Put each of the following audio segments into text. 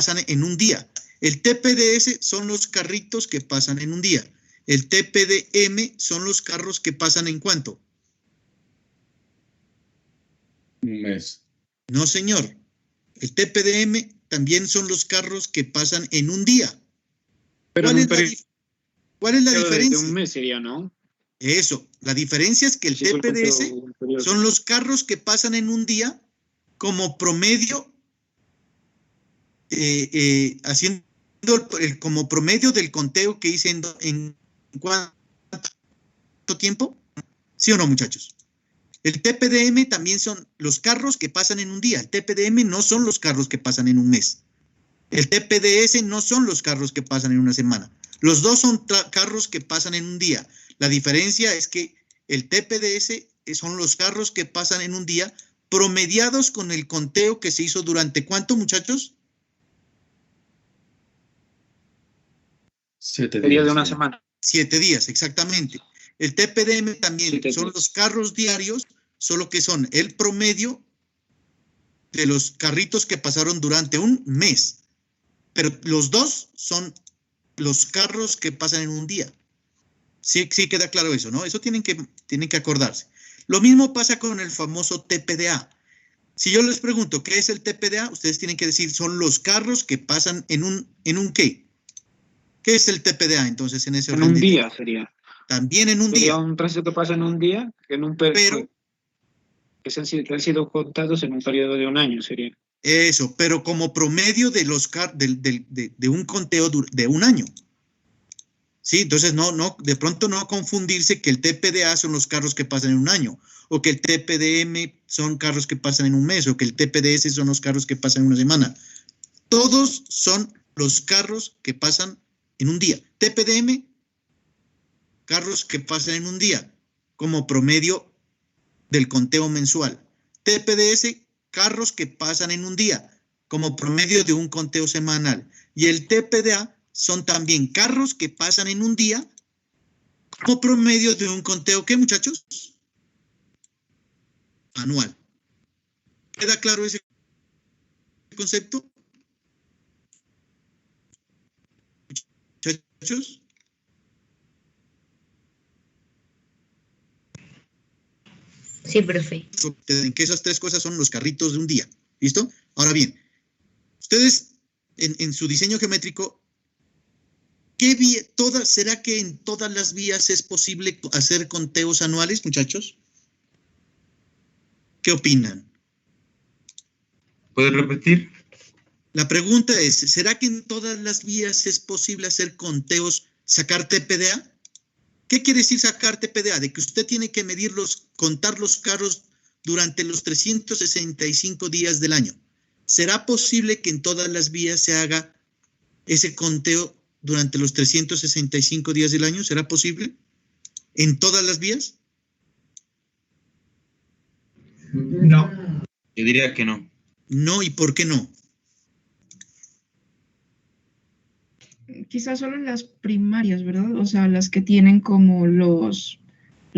pasan en un día. El TPDS son los carritos que pasan en un día. El TPDM son los carros que pasan en ¿cuánto? Un mes. No, señor. El TPDM también son los carros que pasan en un día. Pero ¿Cuál en es un la, periodo cuál es la de diferencia? un mes sería, ¿no? Eso, la diferencia es que el Sí, es TPDS un periodo. son los carros que pasan en un día como promedio, haciendo como promedio del conteo que hice en cuánto tiempo. ¿Sí o no, muchachos? El TPDM también son los carros que pasan en un día. El TPDM no son los carros que pasan en un mes. El TPDS no son los carros que pasan en una semana. Los dos son carros que pasan en un día. La diferencia es que el TPDS son los carros que pasan en un día promediados con el conteo que se hizo durante ¿cuánto, muchachos? 7 Sería días. de una semana. 7 días, exactamente. El TPDM también 7 son días. los carros diarios, solo que son el promedio de los carritos que pasaron durante un mes. Pero los dos son los carros que pasan en un día. Sí, sí queda claro eso, ¿no? Eso tienen que acordarse. Lo mismo pasa con el famoso TPDA. Si yo les pregunto qué es el TPDA, ustedes tienen que decir son los carros que pasan en un ¿qué? ¿Qué es el TPDA entonces en ese En orden un de día tiempo? sería. También en un Sería día, un tránsito que pasa en un día, en un pero que han sido contados en un periodo de un año, sería. eso, pero como promedio de de un conteo de un año. Sí, entonces de pronto no confundirse que el TPDA son los carros que pasan en un año, o que el TPDM son carros que pasan en un mes, o que el TPDS son los carros que pasan en una semana. Todos son los carros que pasan en un día. TPDM, carros que pasan en un día, como promedio del conteo mensual. TPDS, carros que pasan en un día, como promedio de un conteo semanal. Y el TPDA son también carros que pasan en un día, como promedio de un conteo, ¿qué, muchachos? Anual. ¿Queda claro ese concepto? Muchachos. Sí, profe. En que esas tres cosas son los carritos de un día. ¿Listo? Ahora bien, ustedes en su diseño geométrico, ¿será que en todas las vías es posible hacer conteos anuales, muchachos? ¿Qué opinan? ¿Puedes repetir? La pregunta es, ¿será que en todas las vías es posible hacer conteos, sacar TPDA? ¿Qué quiere decir sacar TPDA? De que usted tiene que contar los carros durante los 365 días del año. ¿Será posible que en todas las vías se haga ese conteo durante los 365 días del año? ¿Será posible? ¿En todas las vías? No. Yo diría que no. No, ¿y por qué no? Quizás solo las primarias, ¿verdad? O sea, las que tienen como los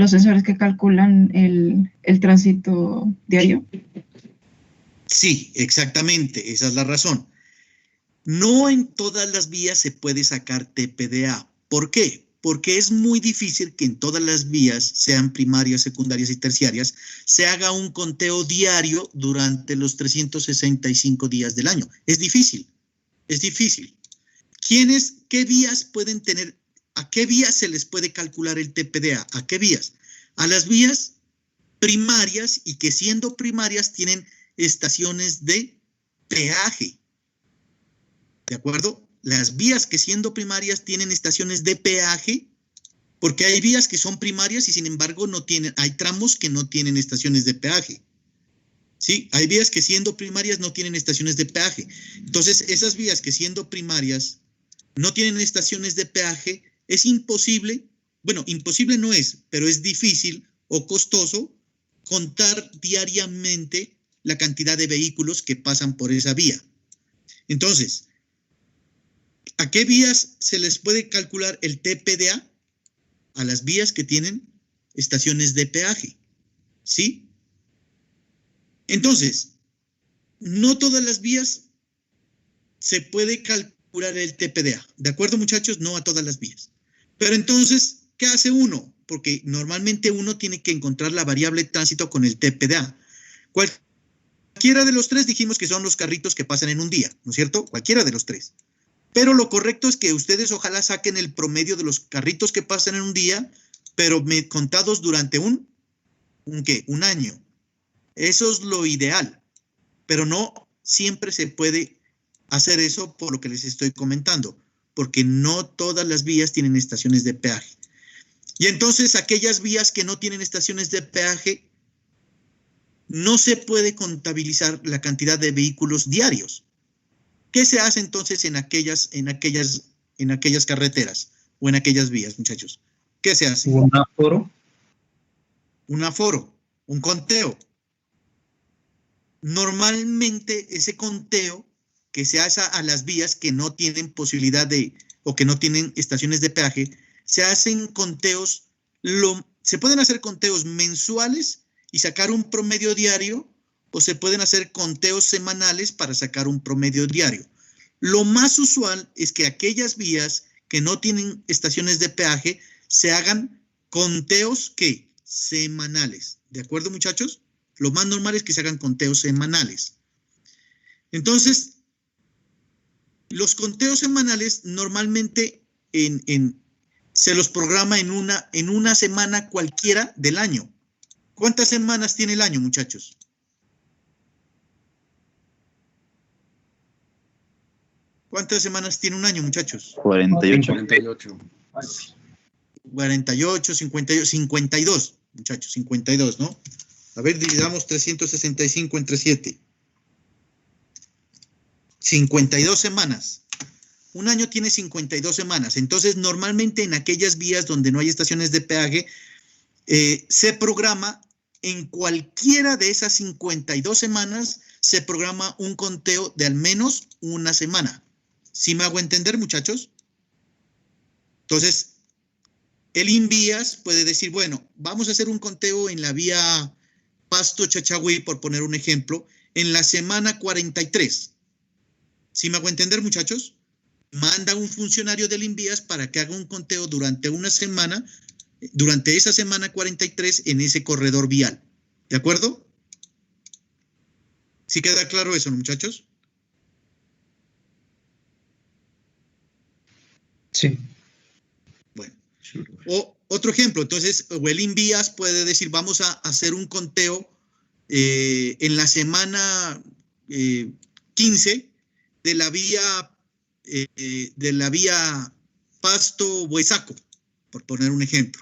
sensores que calculan el tránsito diario. Sí, exactamente, esa es la razón. No en todas las vías se puede sacar TPDA. ¿Por qué? Porque es muy difícil que en todas las vías, sean primarias, secundarias y terciarias, se haga un conteo diario durante los 365 días del año. Es difícil, es difícil. ¿Qué vías pueden tener, a qué vías se les puede calcular el TPDA? ¿A qué vías? A las vías primarias y que siendo primarias tienen estaciones de peaje. ¿De acuerdo? Las vías que siendo primarias tienen estaciones de peaje, porque hay vías que son primarias y sin embargo hay tramos que no tienen estaciones de peaje. ¿Sí? Hay vías que siendo primarias no tienen estaciones de peaje. Entonces, esas vías que siendo primarias no tienen estaciones de peaje, es imposible, bueno, imposible no es, pero es difícil o costoso contar diariamente la cantidad de vehículos que pasan por esa vía. Entonces, ¿a qué vías se les puede calcular el TPDA? A las vías que tienen estaciones de peaje. ¿Sí? Entonces, no todas las vías se puede calcular el TPDA. ¿De acuerdo, muchachos? No a todas las vías. Pero entonces, ¿qué hace uno? Porque normalmente uno tiene que encontrar la variable tránsito con el TPDA. Cualquiera de los tres dijimos que son los carritos que pasan en un día, ¿no es cierto? Cualquiera de los tres. Pero lo correcto es que ustedes ojalá saquen el promedio de los carritos que pasan en un día, pero contados durante un año. Eso es lo ideal. Pero no siempre se puede hacer eso por lo que les estoy comentando, porque no todas las vías tienen estaciones de peaje. Y entonces aquellas vías que no tienen estaciones de peaje, no se puede contabilizar la cantidad de vehículos diarios. ¿Qué se hace entonces en aquellas carreteras o en aquellas vías, muchachos? ¿Qué se hace? ¿Un aforo? Un aforo, un conteo. Normalmente ese conteo que se hace a las vías que no tienen posibilidad o que no tienen estaciones de peaje, se hacen conteos, se pueden hacer conteos mensuales y sacar un promedio diario, o se pueden hacer conteos semanales para sacar un promedio diario. Lo más usual es que aquellas vías que no tienen estaciones de peaje se hagan conteos semanales. ¿De acuerdo, muchachos? Lo más normal es que se hagan conteos semanales. Entonces, los conteos semanales normalmente se los programa en una semana cualquiera del año. ¿Cuántas semanas tiene el año, muchachos? ¿Cuántas semanas tiene un año, muchachos? 48. 48, 58, 52, muchachos, 52, ¿no? A ver, dividamos 365 entre 7. 52 semanas. Un año tiene 52 semanas. Entonces, normalmente en aquellas vías donde no hay estaciones de peaje, se programa en cualquiera de esas 52 semanas, se programa un conteo de al menos una semana. ¿Sí me hago entender, muchachos? Entonces, el INVIAS puede decir, bueno, vamos a hacer un conteo en la vía Pasto-Chachagüí, por poner un ejemplo, en la semana 43. ¿Sí me hago entender, muchachos? Manda un funcionario del INVIAS para que haga un conteo durante una semana, durante esa semana 43 en ese corredor vial. ¿De acuerdo? ¿Sí queda claro eso, muchachos? Sí. Bueno. O otro ejemplo, entonces, o el INVIAS puede decir, vamos a hacer un conteo en la semana 15 de la vía Pasto-Huesaco, por poner un ejemplo.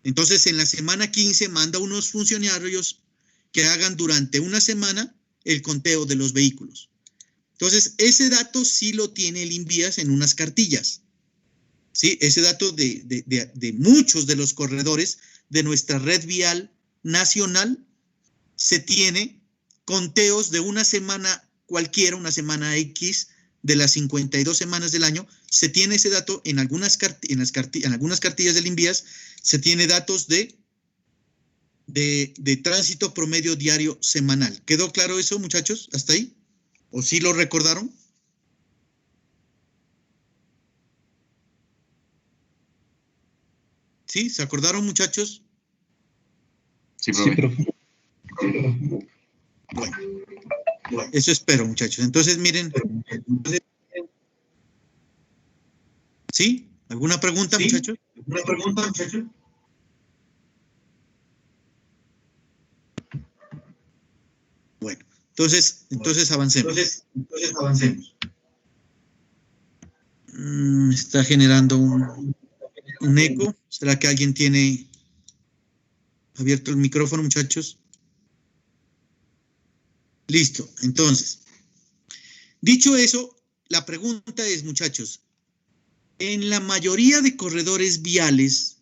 Entonces, en la semana 15 manda unos funcionarios que hagan durante una semana el conteo de los vehículos. Entonces, ese dato sí lo tiene el INVIAS en unas cartillas. ¿Sí? Ese dato de muchos de los corredores de nuestra red vial nacional se tiene conteos de una semana cualquiera, una semana X de las 52 semanas del año. Se tiene ese dato en algunas cartillas del INVIAS, se tiene datos de tránsito promedio diario semanal. ¿Quedó claro eso, muchachos? ¿Hasta ahí? ¿O sí lo recordaron? ¿Sí? ¿Se acordaron, muchachos? Sí, profe. Bueno, eso espero, muchachos. Entonces, miren. ¿Sí? ¿Alguna pregunta, muchachos? ¿Una pregunta, muchachos? Bueno, entonces avancemos. Entonces avancemos. Está generando un eco. ¿Será que alguien tiene abierto el micrófono, muchachos? Listo. Entonces, dicho eso, la pregunta es, muchachos, en la mayoría de corredores viales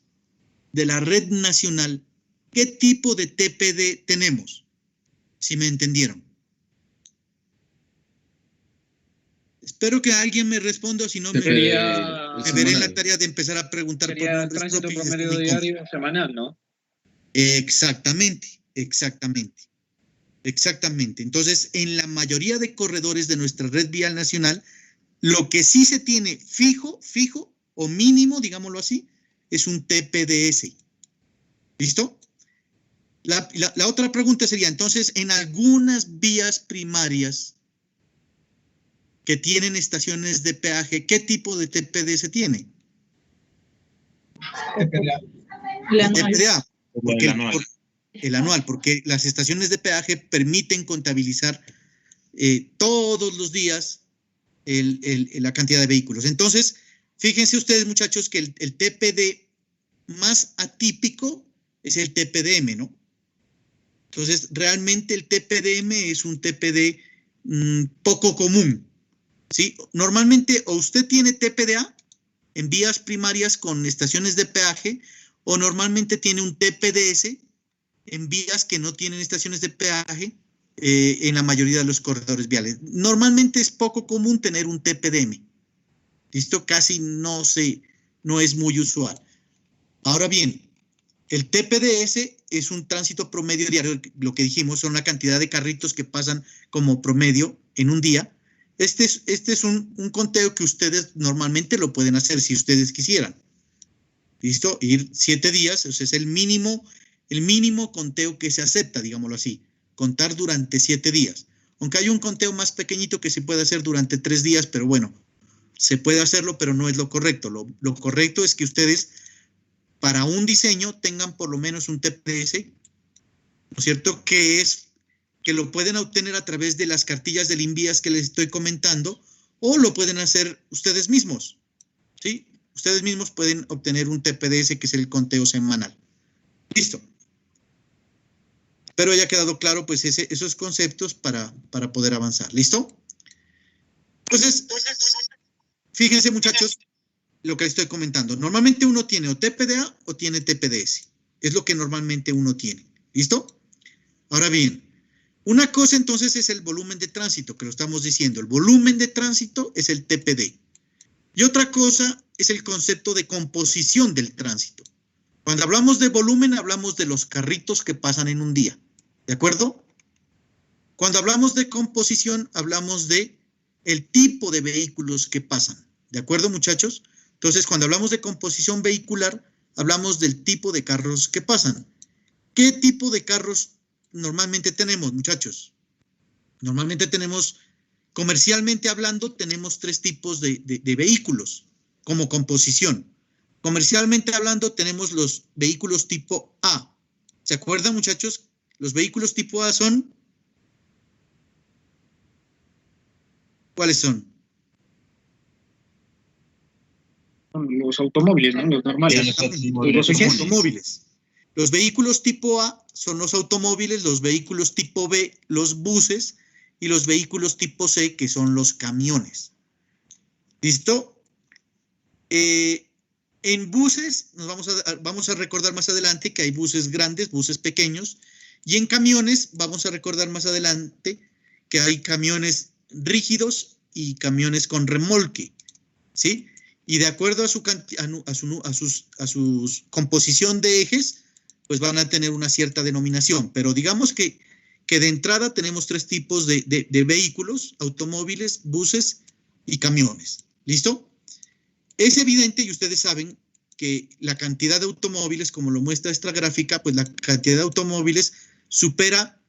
de la red nacional, ¿qué tipo de TPD tenemos? Si me entendieron. Espero que alguien me responda, o si no, me veré en la tarea de empezar a preguntar por nombres Tránsito propios. promedio diario semanal, ¿no? Exactamente. Exactamente. Entonces, en la mayoría de corredores de nuestra red vial nacional, lo que sí se tiene fijo o mínimo, digámoslo así, es un TPDS. ¿Listo? La otra pregunta sería, entonces, en algunas vías primarias que tienen estaciones de peaje, ¿qué tipo de TPDS tiene? El TPDA. Porque El anual. El anual, porque las estaciones de peaje permiten contabilizar todos los días la cantidad de vehículos. Entonces, fíjense ustedes, muchachos, que el TPD más atípico es el TPDM, ¿no? Entonces, realmente el TPDM es un TPD poco común, ¿sí? Normalmente, o usted tiene TPDA en vías primarias con estaciones de peaje, o normalmente tiene un TPDS en vías que no tienen estaciones de peaje en la mayoría de los corredores viales. Normalmente es poco común tener un TPDM. ¿Listo? Casi no es muy usual. Ahora bien, el TPDS es un tránsito promedio diario, lo que dijimos, son la cantidad de carritos que pasan como promedio en un día. Este es un conteo que ustedes normalmente lo pueden hacer si ustedes quisieran. ¿Listo? Ir 7 días, o sea, es el mínimo conteo que se acepta, digámoslo así, contar durante 7 días. Aunque hay un conteo más pequeñito que se puede hacer durante 3 días, pero bueno, se puede hacerlo, pero no es lo correcto. Lo correcto es que ustedes, para un diseño, tengan por lo menos un TPDS, ¿no es cierto? Que lo pueden obtener a través de las cartillas del INVIAS que les estoy comentando, o lo pueden hacer ustedes mismos, ¿sí? Ustedes mismos pueden obtener un TPDS, que es el conteo semanal. Listo. Pero ya ha quedado claro, pues, esos conceptos para poder avanzar. ¿Listo? Entonces, fíjense, muchachos, lo que les estoy comentando. Normalmente uno tiene o TPDA o tiene TPDS. Es lo que normalmente uno tiene. ¿Listo? Ahora bien, una cosa entonces es el volumen de tránsito, que lo estamos diciendo. El volumen de tránsito es el TPD. Y otra cosa es el concepto de composición del tránsito. Cuando hablamos de volumen, hablamos de los carritos que pasan en un día. ¿De acuerdo? Cuando hablamos de composición, hablamos de el tipo de vehículos que pasan. ¿De acuerdo, muchachos? Entonces, cuando hablamos de composición vehicular, hablamos del tipo de carros que pasan. ¿Qué tipo de carros normalmente tenemos, muchachos? Normalmente tenemos, comercialmente hablando, tenemos 3 tipos de vehículos como composición. Comercialmente hablando, tenemos los vehículos tipo A. ¿Se acuerdan, muchachos? Los vehículos tipo A son... ¿Cuáles son? Los automóviles, ¿no? Los normales. Los automóviles. Los vehículos tipo A son los automóviles, los vehículos tipo B, los buses, y los vehículos tipo C, que son los camiones. ¿Listo? En buses, vamos a recordar más adelante que hay buses grandes, buses pequeños, y en camiones vamos a recordar más adelante que hay camiones rígidos y camiones con remolque, ¿sí? Y de acuerdo a su composición de ejes, pues van a tener una cierta denominación. Pero digamos que de entrada tenemos 3 tipos de vehículos: automóviles, buses y camiones. ¿Listo? Es evidente, y ustedes saben, que la cantidad de automóviles, como lo muestra esta gráfica, pues la cantidad de automóviles supera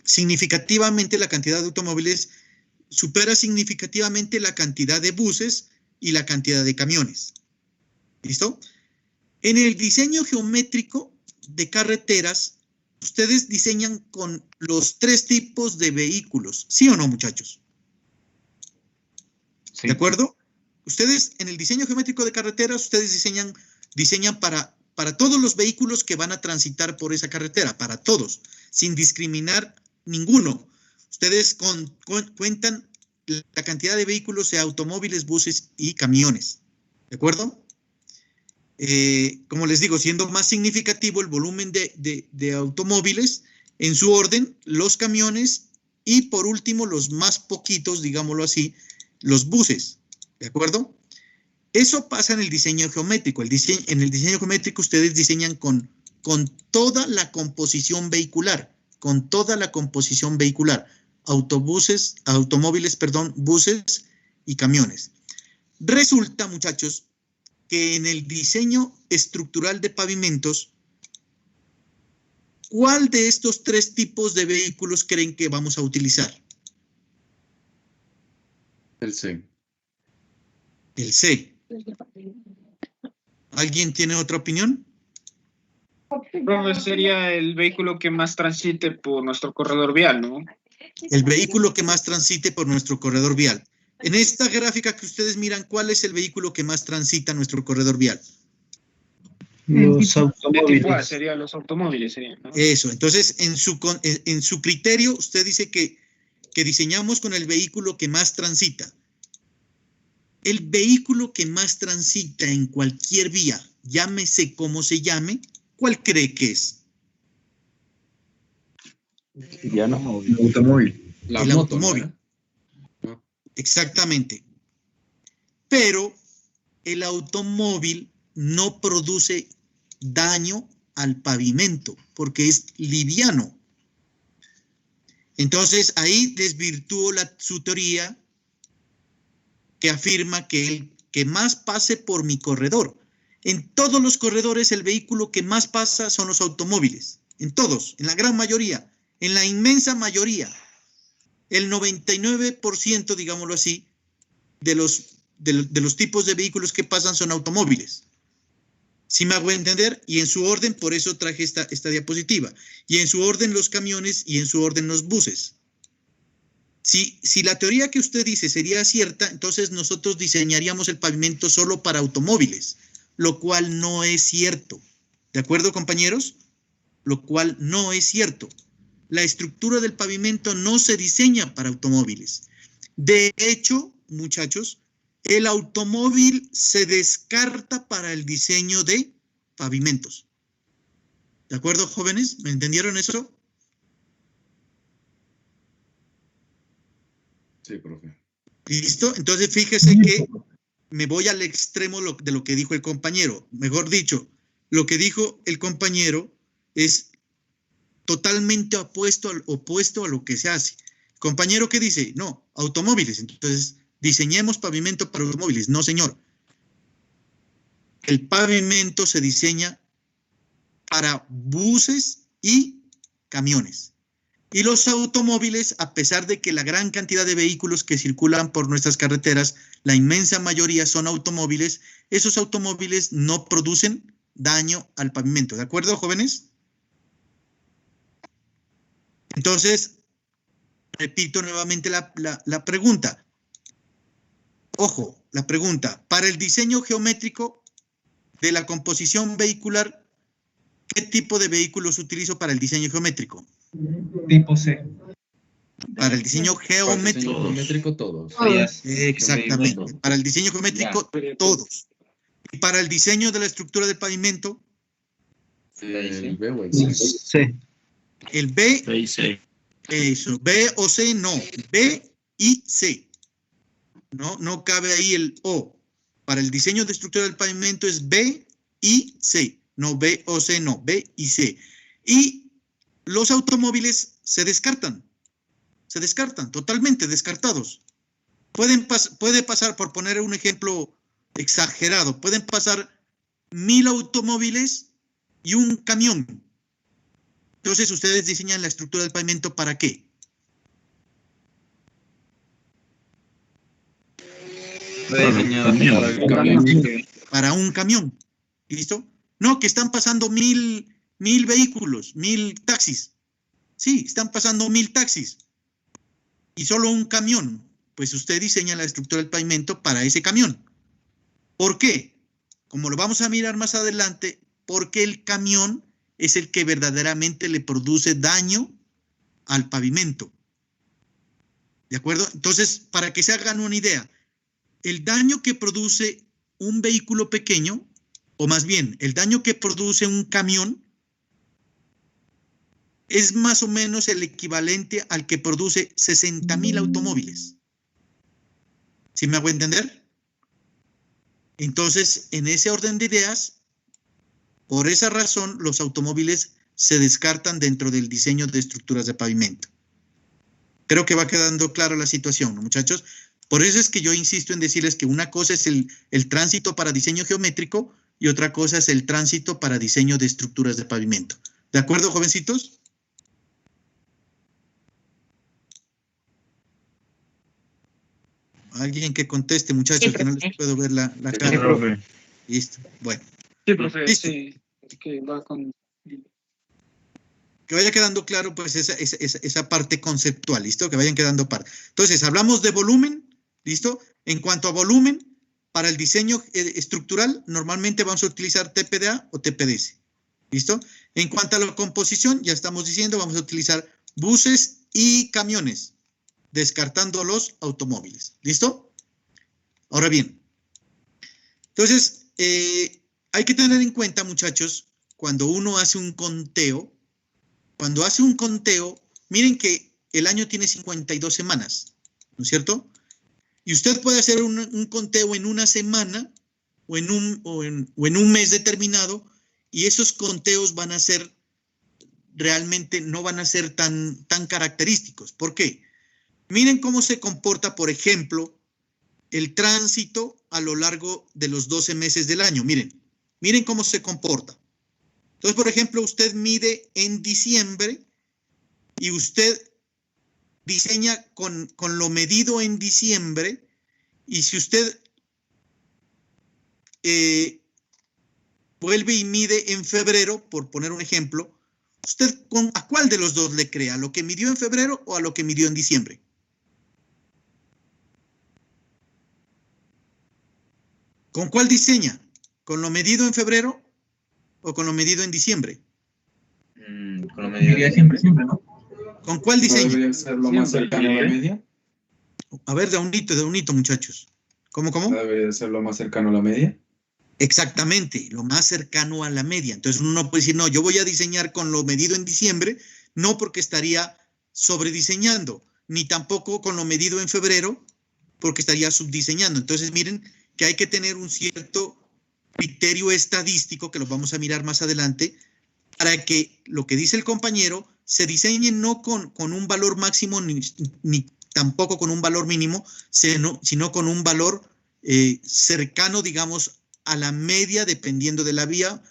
significativamente la cantidad de automóviles, supera significativamente la cantidad de buses y la cantidad de camiones. ¿Listo? En el diseño geométrico de carreteras, ustedes diseñan con los 3 tipos de vehículos, ¿sí o no, muchachos? Sí. ¿De acuerdo? Ustedes, en el diseño geométrico de carreteras, ustedes diseñan para todos los vehículos que van a transitar por esa carretera, para todos, sin discriminar ninguno. Ustedes cuentan la cantidad de vehículos, sea automóviles, buses y camiones. ¿De acuerdo? Como les digo, siendo más significativo el volumen de automóviles, en su orden, los camiones, y por último, los más poquitos, digámoslo así, los buses. ¿De acuerdo? Eso pasa en el diseño geométrico. En el diseño geométrico ustedes diseñan con con toda la composición vehicular, con toda la composición vehicular, automóviles, buses y camiones. Resulta, muchachos, que en el diseño estructural de pavimentos, ¿cuál de estos tres tipos de vehículos creen que vamos a utilizar? El C. El C. ¿Alguien tiene otra opinión? Profe, sería el vehículo que más transite por nuestro corredor vial, ¿no? El vehículo que más transite por nuestro corredor vial. En esta gráfica que ustedes miran, ¿cuál es el vehículo que más transita nuestro corredor vial? Los De tipo A automóviles. serían los automóviles, serían, ¿no? Eso, entonces en su criterio usted dice que diseñamos con el vehículo que más transita. El vehículo que más transita en cualquier vía, llámese como se llame, ¿cuál cree que es? Ya no, el automóvil. La El moto, ¿no automóvil. era? No. Exactamente. Pero el automóvil no produce daño al pavimento porque es liviano. Entonces ahí desvirtúo su teoría que afirma que el que más pase por mi corredor. En todos los corredores el vehículo que más pasa son los automóviles. En todos, en la gran mayoría, en la inmensa mayoría. El 99%, digámoslo así, de los tipos de vehículos que pasan son automóviles. ¿Sí me hago entender? Y en su orden, por eso traje esta diapositiva. Y en su orden los camiones y en su orden los buses. Si la teoría que usted dice sería cierta, entonces nosotros diseñaríamos el pavimento solo para automóviles, lo cual no es cierto. ¿De acuerdo, compañeros? Lo cual no es cierto. La estructura del pavimento no se diseña para automóviles. De hecho, muchachos, el automóvil se descarta para el diseño de pavimentos. ¿De acuerdo, jóvenes? ¿Me entendieron eso? Sí, profe. ¿Listo? Entonces, fíjese que me voy al extremo de lo que dijo el compañero. Mejor dicho, lo que dijo el compañero es totalmente opuesto a lo que se hace. Compañero, ¿qué dice? No, automóviles. Entonces, diseñemos pavimento para automóviles. No, señor. El pavimento se diseña para buses y camiones. Y los automóviles, a pesar de que la gran cantidad de vehículos que circulan por nuestras carreteras, la inmensa mayoría son automóviles, esos automóviles no producen daño al pavimento. ¿De acuerdo, jóvenes? Entonces, repito nuevamente la pregunta. Ojo, la pregunta. Para el diseño geométrico de la composición vehicular, ¿qué tipo de vehículos utilizo para el diseño geométrico? Tipo C. Para el diseño Para el diseño geométrico. geométrico todos. Exactamente. Para el diseño geométrico, todos. Y para el diseño de la estructura del pavimento, El B o el C. C. el B, B y C. eso, B o C, no. B y C. No cabe ahí el O. Para el diseño de estructura del pavimento es B y C. No B o C, no. B y C. Y los automóviles se descartan totalmente descartados. Puede pasar, por poner un ejemplo exagerado, pueden pasar 1000 automóviles y un camión. Entonces, ustedes diseñan la estructura del pavimento ¿para qué? Para el camión. Para un camión. ¿Listo? No, que están pasando 1000 vehículos, 1000 taxis. Sí, están pasando 1000 taxis. Y solo un camión. Pues usted diseña la estructura del pavimento para ese camión. ¿Por qué? Como lo vamos a mirar más adelante, porque el camión es el que verdaderamente le produce daño al pavimento. ¿De acuerdo? Entonces, para que se hagan una idea, el daño que produce un vehículo pequeño, o más bien, el daño que produce un camión, es más o menos el equivalente al que produce 60,000 automóviles. ¿Sí me hago entender? Entonces, en ese orden de ideas, Por esa razón, los automóviles se descartan dentro del diseño de estructuras de pavimento. Creo que va quedando clara la situación, ¿no, muchachos? Por eso es que yo insisto en decirles que una cosa es el tránsito para diseño geométrico y otra cosa es el tránsito para diseño de estructuras de pavimento. ¿De acuerdo, jovencitos? Alguien que conteste, muchachos, Sí, que no profe. les puedo ver la Sí, cara. profe. Listo, bueno. Sí, profe, Listo. sí. Es que va con... Que vaya quedando claro, pues, esa parte conceptual, ¿listo? Que vayan quedando parte. Entonces, hablamos de volumen, ¿listo? En cuanto a volumen, para el diseño estructural, normalmente vamos a utilizar TPDA o TPDS, ¿listo? En cuanto a la composición, ya estamos diciendo, vamos a utilizar buses y camiones, descartando los automóviles, ¿listo? Ahora bien, entonces, hay que tener en cuenta, muchachos, cuando uno hace un conteo, miren que el año tiene 52 semanas, ¿no es cierto? Y usted puede hacer un conteo en una semana o en un mes determinado, y esos conteos van a ser, realmente no van a ser tan característicos. ¿Por qué? Miren cómo se comporta, por ejemplo, el tránsito a lo largo de los 12 meses del año. Miren cómo se comporta. Entonces, por ejemplo, usted mide en diciembre y usted diseña con lo medido en diciembre, y si usted vuelve y mide en febrero, por poner un ejemplo, ¿usted a cuál de los dos le cree? ¿A lo que midió en febrero o a lo que midió en diciembre? ¿Con cuál diseña? ¿Con lo medido en febrero o con lo medido en diciembre? Con la medida de siempre, ¿no? ¿Con cuál ¿No diseña? debería ser lo más Siempre, cercano a la ¿eh? media? A ver, de unito, muchachos. ¿Cómo? ¿No debería ser lo más cercano a la media? Exactamente, lo más cercano a la media. Entonces uno no puede decir, no, yo voy a diseñar con lo medido en diciembre, no, porque estaría sobrediseñando, ni tampoco con lo medido en febrero, porque estaría subdiseñando. Entonces miren que hay que tener un cierto criterio estadístico, que lo vamos a mirar más adelante, para que lo que dice el compañero se diseñe no con un valor máximo ni tampoco con un valor mínimo, sino con un valor cercano, digamos, a la media, dependiendo de la vía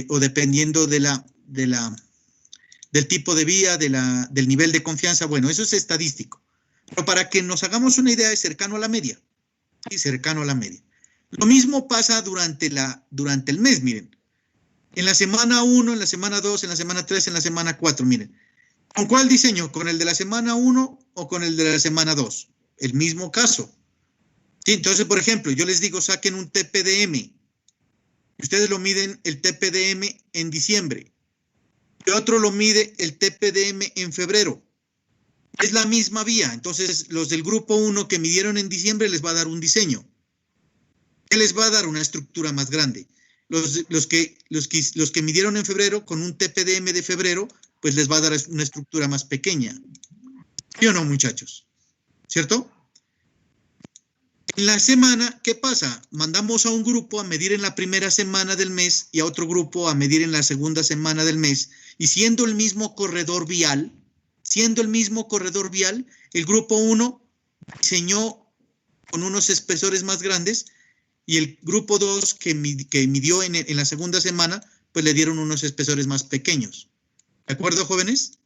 o dependiendo del tipo de vía, del nivel de confianza. Bueno, eso es estadístico. Pero para que nos hagamos una idea, es cercano a la media. Sí, cercano a la media. Lo mismo pasa durante el mes, miren. En la semana 1, en la semana 2, en la semana 3, en la semana 4, miren. ¿Con cuál diseño? ¿Con el de la semana 1 o con el de la semana 2? El mismo caso. Sí, entonces, por ejemplo, yo les digo, saquen un TPDM. Ustedes lo miden el TPDM en diciembre. Y otro lo mide el TPDM en febrero. Es la misma vía. Entonces, los del grupo 1 que midieron en diciembre les va a dar un diseño. ¿Qué les va a dar? Una estructura más grande. Los que midieron en febrero con un TPDM de febrero, pues les va a dar una estructura más pequeña. ¿Sí o no, muchachos? ¿Cierto? En la semana, ¿qué pasa? Mandamos a un grupo a medir en la primera semana del mes y a otro grupo a medir en la segunda semana del mes. Y siendo el mismo corredor vial, el grupo 1 diseñó con unos espesores más grandes, y el grupo 2 que midió en la segunda semana, pues le dieron unos espesores más pequeños. ¿De acuerdo, jóvenes?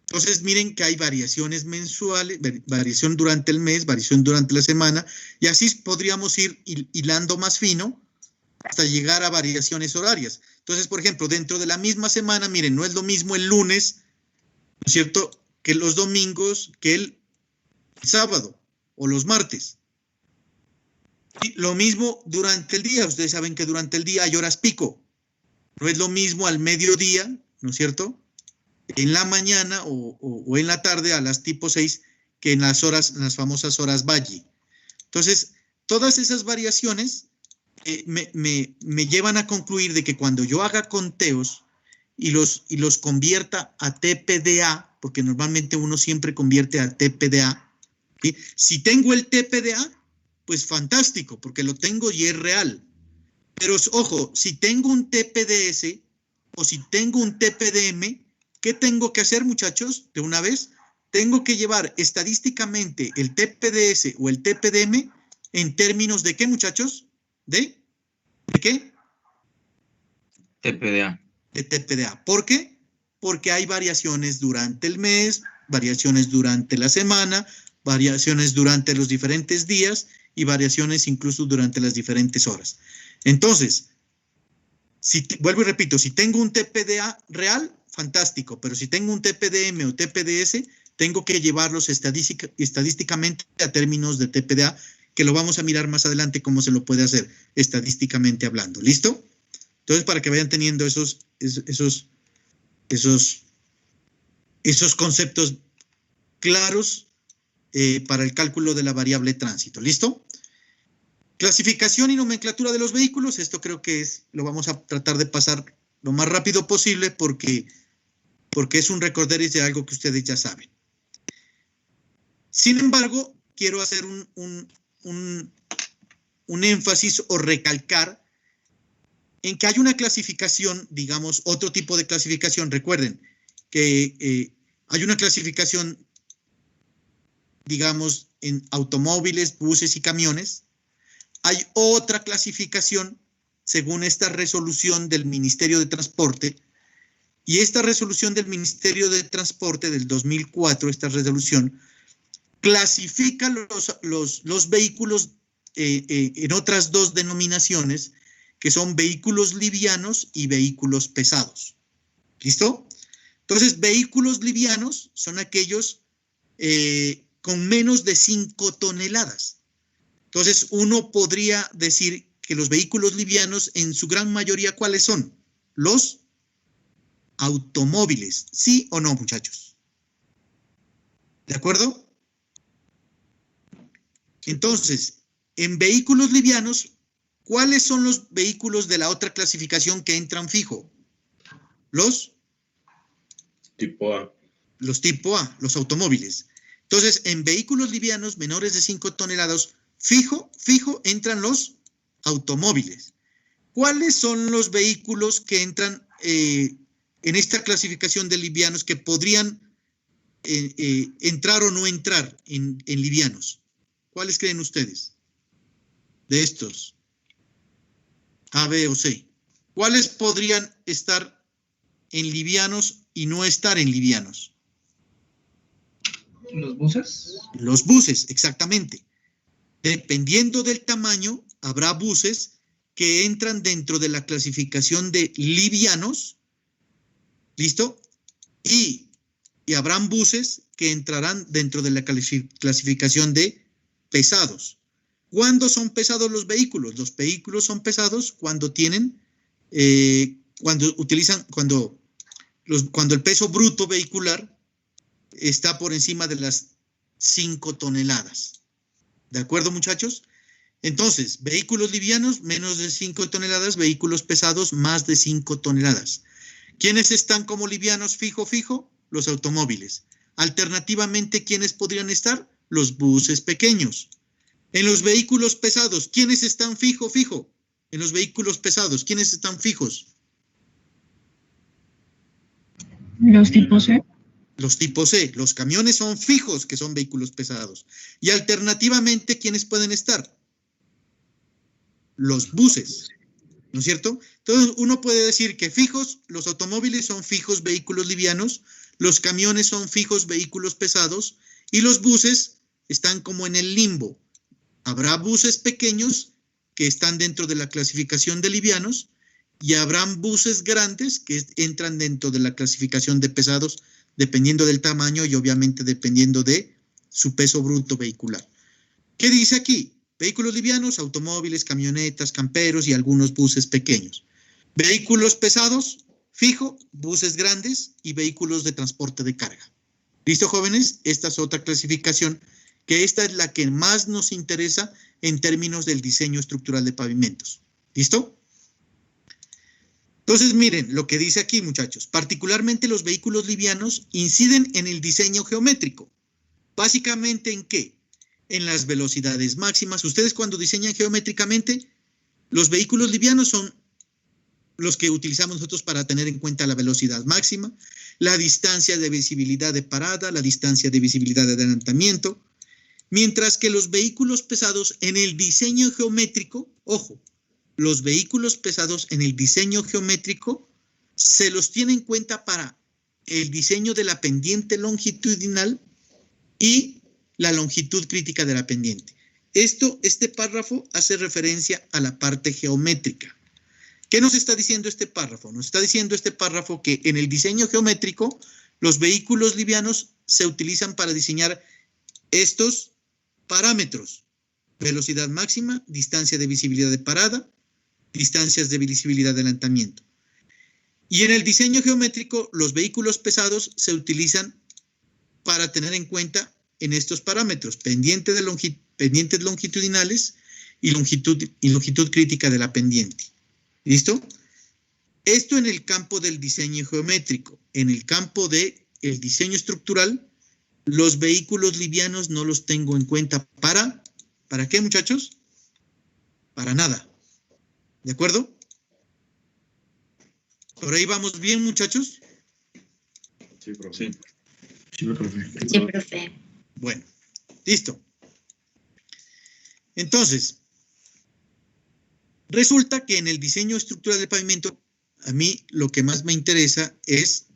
Entonces, miren que hay variaciones mensuales, variación durante el mes, variación durante la semana, y así podríamos ir hilando más fino hasta llegar a variaciones horarias. Entonces, por ejemplo, dentro de la misma semana, miren, no es lo mismo el lunes, ¿no es cierto?, que los domingos, que el sábado o los martes. Y lo mismo durante el día. Ustedes saben que durante el día hay horas pico. No es lo mismo al mediodía, ¿no es cierto?, en la mañana o en la tarde a las tipo 6, que en las famosas horas valle. Entonces, todas esas variaciones me llevan a concluir de que cuando yo haga conteos y los convierta a TPDA, porque normalmente uno siempre convierte a TPDA, ¿sí? Si tengo el TPDA, pues fantástico, porque lo tengo y es real. Pero ojo, si tengo un TPDS o si tengo un TPDM, ¿qué tengo que hacer, muchachos? De una vez, tengo que llevar estadísticamente el TPDS o el TPDM en términos de ¿qué, muchachos? ¿De qué? TPDA. De TPDA. ¿Por qué? Porque hay variaciones durante el mes, variaciones durante la semana, variaciones durante los diferentes días y variaciones incluso durante las diferentes horas. Entonces, vuelvo y repito, si tengo un TPDA real, fantástico, pero si tengo un TPDM o TPDS, tengo que llevarlos estadísticamente a términos de TPDA, que lo vamos a mirar más adelante cómo se lo puede hacer estadísticamente hablando. ¿Listo? Entonces, para que vayan teniendo esos conceptos claros para el cálculo de la variable tránsito. ¿Listo? Clasificación y nomenclatura de los vehículos. Esto creo que lo vamos a tratar de pasar lo más rápido posible porque es un recorderis de algo que ustedes ya saben. Sin embargo, quiero hacer un énfasis o recalcar en que hay una clasificación, digamos, otro tipo de clasificación. Recuerden que hay una clasificación, digamos, en automóviles, buses y camiones. Hay otra clasificación según esta resolución del Ministerio de Transporte, y esta resolución del Ministerio de Transporte del 2004, esta resolución, clasifica los vehículos en otras dos denominaciones, que son vehículos livianos y vehículos pesados. ¿Listo? Entonces, vehículos livianos son aquellos con menos de 5 toneladas. Entonces, uno podría decir que los vehículos livianos, en su gran mayoría, ¿cuáles son? Los automóviles. ¿Sí o no, muchachos? ¿De acuerdo? Entonces, en vehículos livianos, ¿cuáles son los vehículos de la otra clasificación que entran fijo? Los Tipo A. Los tipo A, los automóviles. Entonces, en vehículos livianos menores de 5 toneladas, fijo, entran los automóviles. ¿Cuáles son los vehículos que entran en esta clasificación de livianos que podrían entrar o no entrar en livianos? ¿Cuáles creen ustedes? De estos. A, B o C. ¿Cuáles podrían estar en livianos y no estar en livianos? ¿Los buses? Los buses, exactamente. Dependiendo del tamaño, habrá buses que entran dentro de la clasificación de livianos, ¿listo? Y habrán buses que entrarán dentro de la clasificación de pesados. ¿Cuándo son pesados los vehículos? Los vehículos son pesados cuando tienen, cuando el peso bruto vehicular está por encima de las 5 toneladas. ¿De acuerdo, muchachos? Entonces, vehículos livianos, menos de 5 toneladas, vehículos pesados, más de 5 toneladas. ¿Quiénes están como livianos fijo? Los automóviles. Alternativamente, ¿quiénes podrían estar? Los buses pequeños. En los vehículos pesados, ¿quiénes están fijo? En los vehículos pesados, ¿quiénes están fijos? Los tipos C. Los tipos C. Los camiones son fijos, que son vehículos pesados. Y alternativamente, ¿quiénes pueden estar? Los buses, ¿no es cierto? Entonces, uno puede decir que fijos, los automóviles son fijos vehículos livianos, los camiones son fijos vehículos pesados, y los buses están como en el limbo. Habrá buses pequeños que están dentro de la clasificación de livianos, y habrán buses grandes que entran dentro de la clasificación de pesados, dependiendo del tamaño y obviamente dependiendo de su peso bruto vehicular. ¿Qué dice aquí? Vehículos livianos, automóviles, camionetas, camperos y algunos buses pequeños. Vehículos pesados, fijo, buses grandes y vehículos de transporte de carga. ¿Listo, jóvenes? Esta es otra clasificación, que esta es la que más nos interesa en términos del diseño estructural de pavimentos. ¿Listo? Entonces, miren lo que dice aquí, muchachos. Particularmente los vehículos livianos inciden en el diseño geométrico. ¿Básicamente en qué? En las velocidades máximas. Ustedes cuando diseñan geométricamente, Los vehículos livianos son los que utilizamos nosotros para tener en cuenta la velocidad máxima, la distancia de visibilidad de parada, la distancia de visibilidad de adelantamiento, mientras que los vehículos pesados en el diseño geométrico, ojo, los vehículos pesados en el diseño geométrico se los tiene en cuenta para el diseño de la pendiente longitudinal y la longitud crítica de la pendiente. Este párrafo hace referencia a la parte geométrica. ¿Qué nos está diciendo este párrafo? Nos está diciendo este párrafo que en el diseño geométrico los vehículos livianos se utilizan para diseñar estos parámetros: velocidad máxima, distancia de visibilidad de parada, distancias de visibilidad de adelantamiento. Y en el diseño geométrico los vehículos pesados se utilizan para tener en cuenta en estos parámetros: pendientes longitudinales y longitud crítica de la pendiente. ¿Listo? Esto en el campo del diseño geométrico. En el campo del diseño estructural, los vehículos livianos no los tengo en cuenta. ¿Para qué, muchachos? Para nada. ¿De acuerdo? ¿Por ahí vamos bien, muchachos? Sí, profe. Sí, profe. Sí, profe. Bueno, listo. Entonces, resulta que en el diseño estructural del pavimento, a mí lo que más me interesa es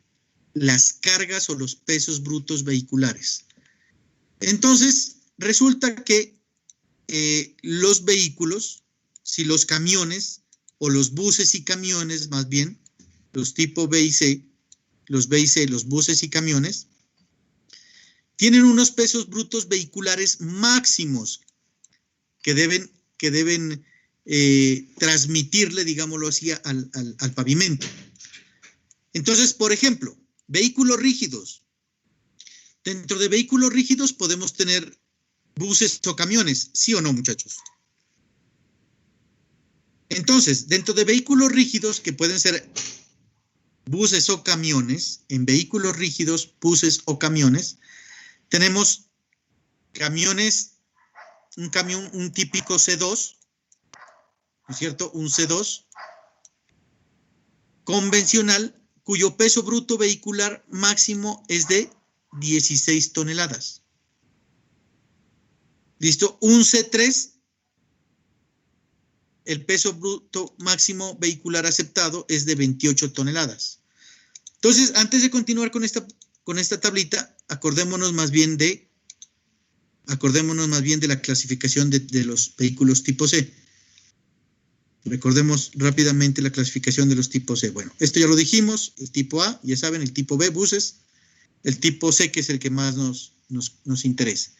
las cargas o los pesos brutos vehiculares. Entonces, resulta que los vehículos, si los camiones o los buses y camiones, más bien, los tipo B y C, los buses y camiones, tienen unos pesos brutos vehiculares máximos que deben transmitirle, digámoslo así, al pavimento. Entonces, por ejemplo, vehículos rígidos. Dentro de vehículos rígidos podemos tener buses o camiones, ¿sí o no, muchachos? Entonces, dentro de vehículos rígidos, que pueden ser buses o camiones, en vehículos rígidos, buses o camiones, tenemos camiones, un típico C2, ¿no es cierto? Un C2 convencional cuyo peso bruto vehicular máximo es de 16 toneladas. ¿Listo? Un C3, el peso bruto máximo vehicular aceptado es de 28 toneladas. Entonces, antes de continuar con esta tablita, acordémonos más bien de la clasificación de los vehículos tipo C. Recordemos rápidamente la clasificación de los tipos C. Bueno, esto ya lo dijimos, el tipo A, ya saben, el tipo B, buses, el tipo C, que es el que más nos interesa.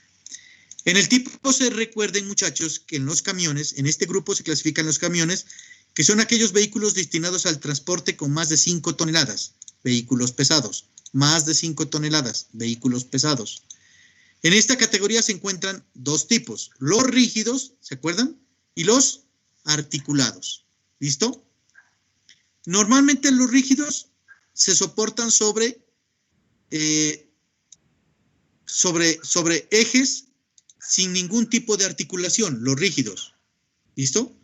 En el tipo C, recuerden, muchachos, que en los camiones, en este grupo se clasifican los camiones, que son aquellos vehículos destinados al transporte con más de 5 toneladas, vehículos pesados, más de 5 toneladas, vehículos pesados. En esta categoría se encuentran dos tipos, los rígidos, ¿se acuerdan? Y los articulados. ¿Listo? Normalmente los rígidos se soportan sobre ejes sin ningún tipo de articulación, los rígidos. ¿Listo?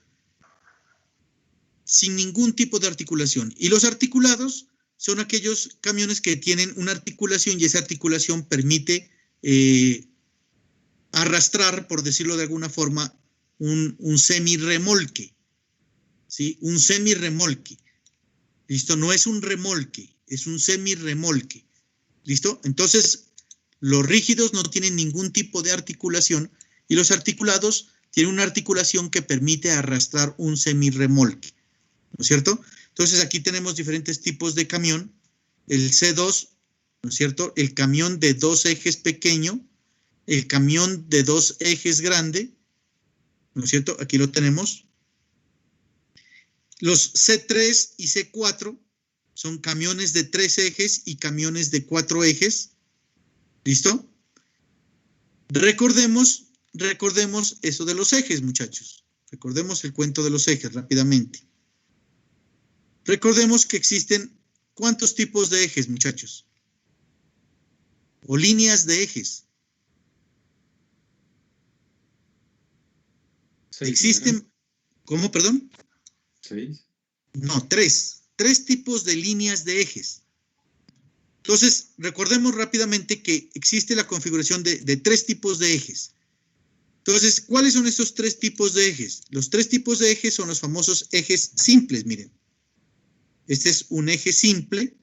Sin ningún tipo de articulación. Y los articulados son aquellos camiones que tienen una articulación y esa articulación permite arrastrar, por decirlo de alguna forma, un semirremolque, ¿sí? Un semirremolque. ¿Listo? No es un remolque, es un semirremolque. ¿Listo? Entonces, los rígidos no tienen ningún tipo de articulación y los articulados tienen una articulación que permite arrastrar un semirremolque. ¿No es cierto? Entonces, aquí tenemos diferentes tipos de camión. El C2, ¿no es cierto? El camión de 2 ejes pequeño, el camión de 2 ejes grande, ¿no es cierto? Aquí lo tenemos. Los C3 y C4 son camiones de 3 ejes y camiones de 4 ejes. ¿Listo? Recordemos eso de los ejes, muchachos. Recordemos el cuento de los ejes rápidamente. Recordemos que existen ¿cuántos tipos de ejes, muchachos? O líneas de ejes. Existen, ¿cómo, perdón? 6. No, tres. Tres tipos de líneas de ejes. Entonces, recordemos rápidamente que existe la configuración de tres tipos de ejes. Entonces, ¿cuáles son estos tres tipos de ejes? Los tres tipos de ejes son los famosos ejes simples, miren. Este es un eje simple,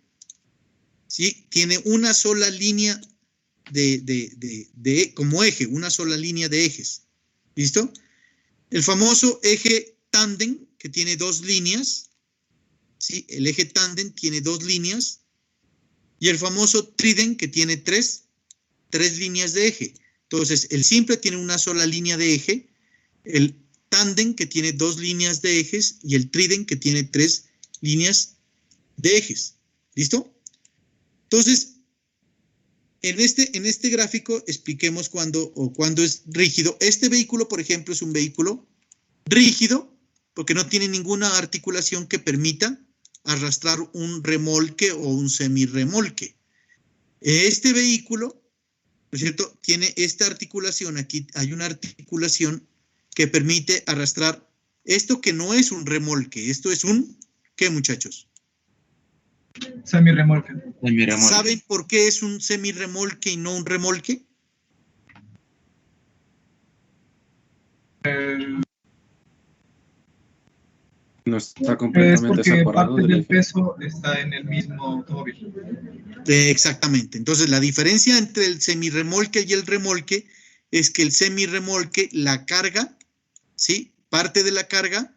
¿sí? Tiene una sola línea como eje, una sola línea de ejes. ¿Listo? El famoso eje tándem, que tiene dos líneas, ¿sí? El eje tándem tiene dos líneas. Y el famoso trident, que tiene tres líneas de eje. Entonces, el simple tiene una sola línea de eje, el tándem, que tiene dos líneas de ejes, y el trident, que tiene tres líneas de ejes. ¿Listo? Entonces, en este gráfico expliquemos cuándo es rígido. Este vehículo, por ejemplo, es un vehículo rígido porque no tiene ninguna articulación que permita arrastrar un remolque o un semirremolque. Este vehículo, ¿no es cierto?, tiene esta articulación. Aquí hay una articulación que permite arrastrar esto, que no es un remolque. Esto es un, ¿qué, muchachos? Semirremolque. ¿Saben por qué es un semirremolque y no un remolque? No está completamente es porque separado parte del del eje. peso está en el mismo automóvil. Exactamente. Entonces, la diferencia entre el semirremolque y el remolque es que el semirremolque, la carga, ¿sí? Parte de la carga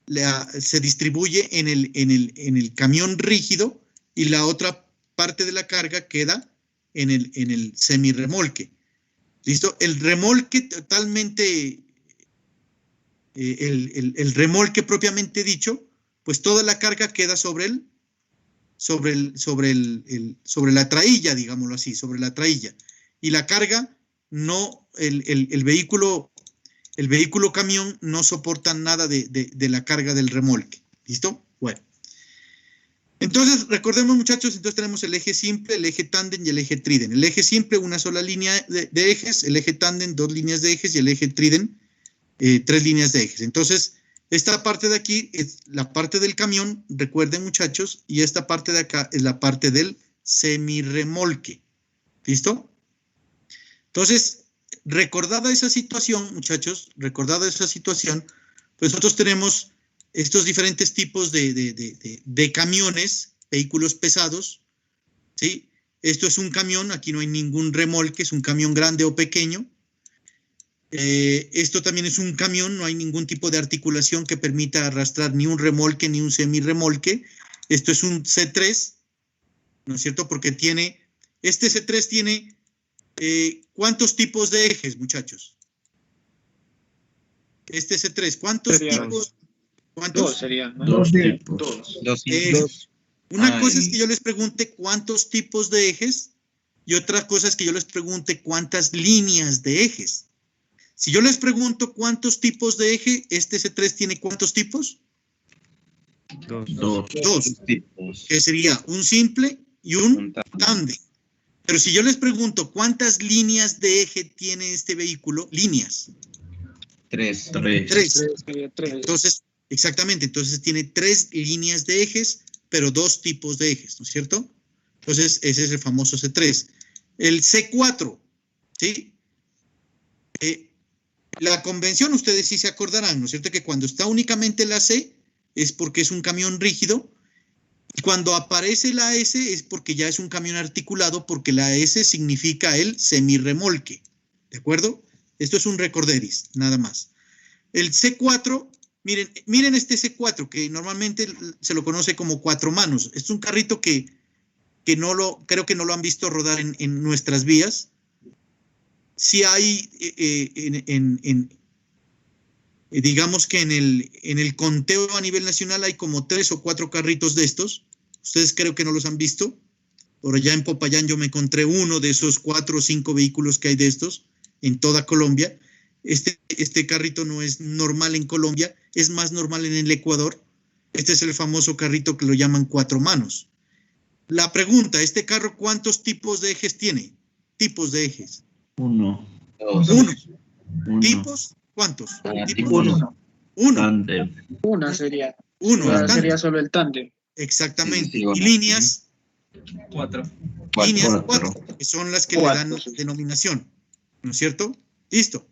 se distribuye en el camión rígido y la otra parte de la carga queda en el semirremolque. ¿Listo? El remolque totalmente, el remolque propiamente dicho, pues toda la carga queda sobre la traílla, digámoslo así, sobre la traílla. Y la carga no, el vehículo camión no soporta nada de la carga del remolque. ¿Listo? Bueno. Entonces, recordemos, muchachos, entonces tenemos el eje simple, el eje tándem y el eje trident. El eje simple, una sola línea de ejes, el eje tándem, dos líneas de ejes, y el eje trident, tres líneas de ejes. Entonces, esta parte de aquí es la parte del camión, recuerden, muchachos, y esta parte de acá es la parte del semirremolque. ¿Listo? Entonces, recordada esa situación, muchachos, recordada esa situación, pues nosotros tenemos estos diferentes tipos de camiones, vehículos pesados, ¿sí? Esto es un camión, aquí no hay ningún remolque, es un camión grande o pequeño. Esto también es un camión, no hay ningún tipo de articulación que permita arrastrar ni un remolque ni un semirremolque. Esto es un C3, ¿no es cierto? Porque este C3 tiene, ¿cuántos tipos de ejes, muchachos? Este C3, ¿cuántos tipos? ¿Cuántos? Dos serían, ¿no? Dos Dos. Una cosa es que yo les pregunte cuántos tipos de ejes y otra cosa es que yo les pregunte cuántas líneas de ejes. Si yo les pregunto cuántos tipos de eje, este C3 tiene ¿cuántos tipos? Dos. tipos. Que sería un simple y un tándem. Pero si yo les pregunto cuántas líneas de eje tiene este vehículo, líneas. Tres. Tres. Sería tres. Entonces, exactamente, entonces tiene tres líneas de ejes, pero dos tipos de ejes, ¿no es cierto? Entonces, ese es el famoso C3. El C4, ¿sí? La convención, ustedes sí se acordarán, ¿no es cierto? Que cuando está únicamente la C, es porque es un camión rígido, y cuando aparece la S es porque ya es un camión articulado, porque la S significa el semirremolque, ¿de acuerdo? Esto es un recorderis, nada más. El C4, miren este C4, que normalmente se lo conoce como cuatro manos. Es un carrito que creo que no lo han visto rodar en nuestras vías. Sí hay, digamos que en el conteo a nivel nacional hay como 3 o 4 carritos de estos. Ustedes creo que no los han visto. Por allá en Popayán yo me encontré uno de esos 4 o 5 vehículos que hay de estos en toda Colombia. Este carrito no es normal en Colombia, es más normal en el Ecuador. Este es el famoso carrito que lo llaman cuatro manos. La pregunta, ¿este carro cuántos tipos de ejes tiene? Tipos de ejes. Uno. Uno. ¿Tipos? ¿Cuántos? Ah, ¿Tipos? tipos. Uno. Tándem. Una sería. 1. Ahora tándem. sería solo el tándem. Exactamente. Sí, Y bueno. líneas, 4. líneas Cuatro. 4, que son las que Cuatro. le dan denominación. ¿No es cierto? Listo.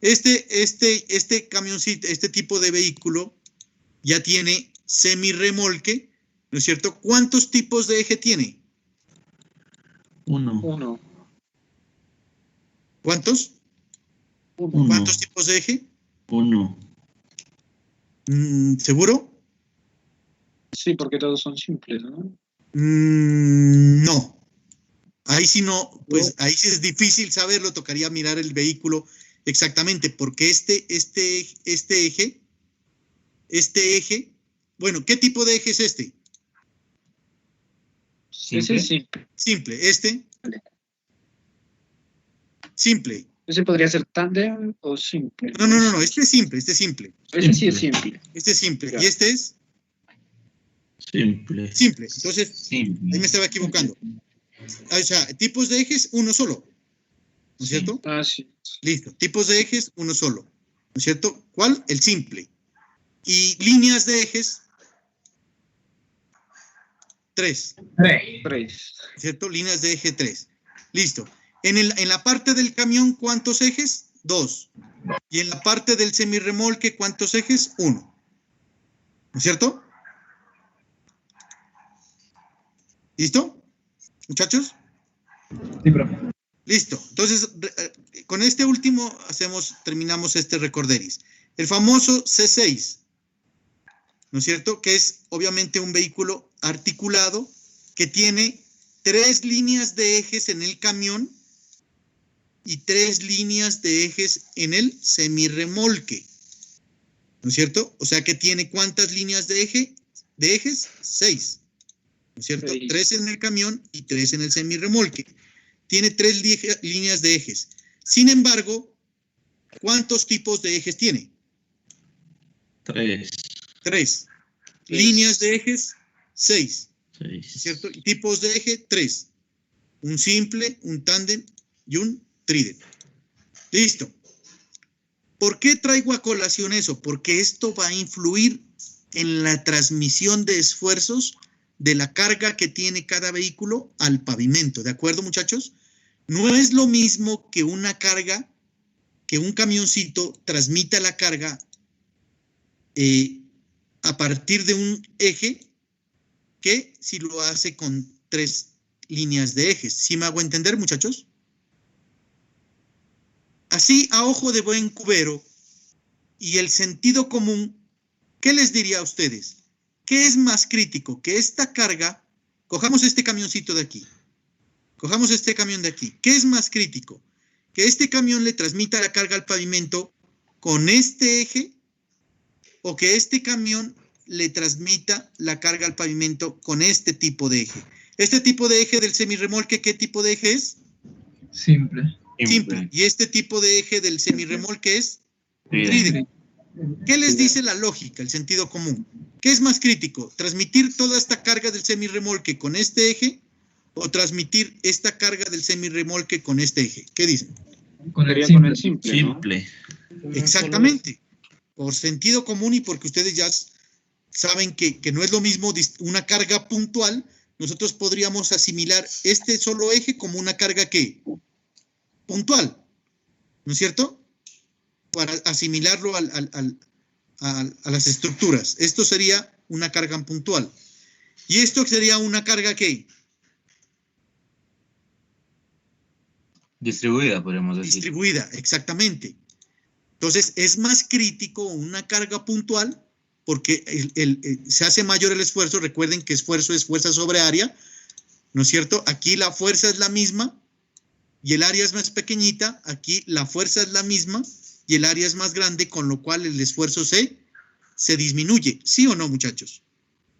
Este camioncito, este tipo de vehículo ya tiene semirremolque, ¿no es cierto? ¿Cuántos tipos de eje tiene? 1. ¿Cuántos? 1. ¿Cuántos tipos de eje? 1. ¿Seguro? Sí, porque todos son simples, ¿no? No. Ahí sí no, pues ahí sí es difícil saberlo, tocaría mirar el vehículo exactamente, porque este eje, bueno, ¿qué tipo de eje es este? Ese es simple. Simple, simple. Ese podría ser tándem o simple. No, este es simple. Ese sí es simple. Este es simple. Ya. Y este es Simple. simple. Entonces, Simple. ahí me estaba equivocando. O sea, tipos de ejes, uno solo. ¿No es cierto? Ah, sí. Listo. Tipos de ejes, uno solo. ¿No es cierto? ¿Cuál? El simple. Y líneas de ejes, 3. 3. ¿Cierto? Líneas de eje 3. Listo. En la parte del camión, ¿cuántos ejes? 2. Y en la parte del semirremolque, ¿cuántos ejes? 1. ¿No es cierto? ¿Listo? ¿Muchachos? Sí, profe. Listo. Entonces, con este último terminamos este recorderis. El famoso C6, ¿no es cierto? Que es obviamente un vehículo articulado que tiene 3 líneas de ejes en el camión y 3 líneas de ejes en el semirremolque, ¿no es cierto? O sea que tiene ¿cuántas líneas de ejes? 6, ¿no es cierto? 6. 3 en el camión y 3 en el semirremolque. Tiene 3 líneas de ejes. Sin embargo, ¿cuántos tipos de ejes tiene? 3. 3. Líneas de ejes, 6, ¿no es cierto? Y tipos de eje, 3. Un simple, un tándem y un trident. Listo. ¿Por qué traigo a colación eso? Porque esto va a influir en la transmisión de esfuerzos de la carga que tiene cada vehículo al pavimento. ¿De acuerdo, muchachos? No es lo mismo que una carga, que un camioncito transmita la carga a partir de un eje que si lo hace con 3 líneas de ejes. ¿Sí me hago entender, muchachos? Así, a ojo de buen cubero y el sentido común, ¿qué les diría a ustedes? ¿Qué es más crítico? Que esta carga, cojamos este camioncito de aquí, cojamos este camión de aquí. ¿Qué es más crítico? Que este camión le transmita la carga al pavimento con este eje o que este camión le transmita la carga al pavimento con este tipo de eje. Este tipo de eje del semirremolque, ¿qué tipo de eje es? Simple. Simple. Y este tipo de eje del semirremolque es Trident. trident. ¿Qué les dice la lógica, el sentido común? ¿Qué es más crítico? ¿Transmitir toda esta carga del semirremolque con este eje o transmitir esta carga del semirremolque con este eje? ¿Qué dicen? Con el Sería con el simple. simple, ¿no? Simple. Exactamente. Por sentido común y porque ustedes ya saben que no es lo mismo una carga puntual, nosotros podríamos asimilar este solo eje como una carga ¿qué? Puntual, ¿no es cierto? Para asimilarlo a las estructuras. Esto sería una carga puntual. ¿Y esto sería una carga qué? Distribuida, podríamos decir. Distribuida, exactamente. Entonces, es más crítico una carga puntual porque se hace mayor el esfuerzo. Recuerden que esfuerzo es fuerza sobre área, ¿no es cierto? Aquí la fuerza es la misma y el área es más pequeñita. Aquí la fuerza es la misma y el área es más grande, con lo cual el esfuerzo se disminuye. ¿Sí o no, muchachos?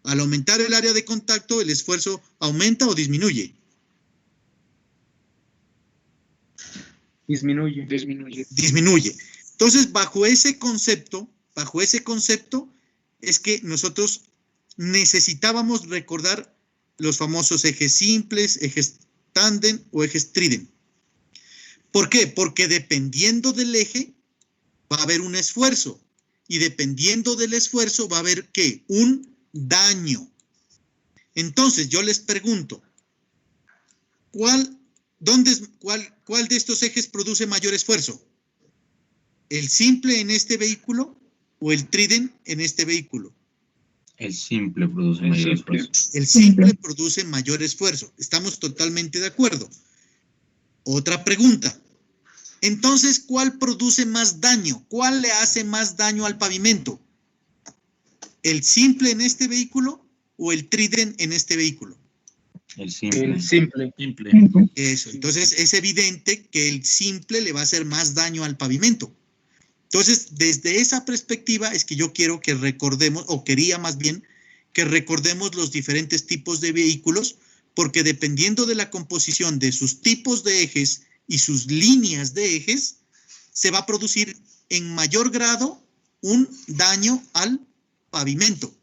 Al aumentar el área de contacto, ¿el esfuerzo aumenta o disminuye? Disminuye. Disminuye. Entonces, bajo ese concepto es que nosotros necesitábamos recordar los famosos ejes simples, ejes tándem o ejes trident. ¿Por qué? Porque dependiendo del eje va a haber un esfuerzo. y dependiendo del esfuerzo va a haber ¿qué? Un daño. Entonces yo les pregunto, ¿cuál de estos ejes produce mayor esfuerzo? ¿El simple en este vehículo o el trident en este vehículo? El simple produce El mayor simple. esfuerzo. El simple produce mayor esfuerzo. Estamos totalmente de acuerdo. Otra pregunta. Entonces, ¿cuál produce más daño? ¿Cuál le hace más daño al pavimento? ¿El simple en este vehículo o el trident en este vehículo? El simple. El simple. Simple. Eso. Entonces, es evidente que el simple le va a hacer más daño al pavimento. Entonces, desde esa perspectiva es que yo quiero que recordemos, o quería más bien, que recordemos los diferentes tipos de vehículos, porque dependiendo de la composición de sus tipos de ejes y sus líneas de ejes, se va a producir en mayor grado un daño al pavimento.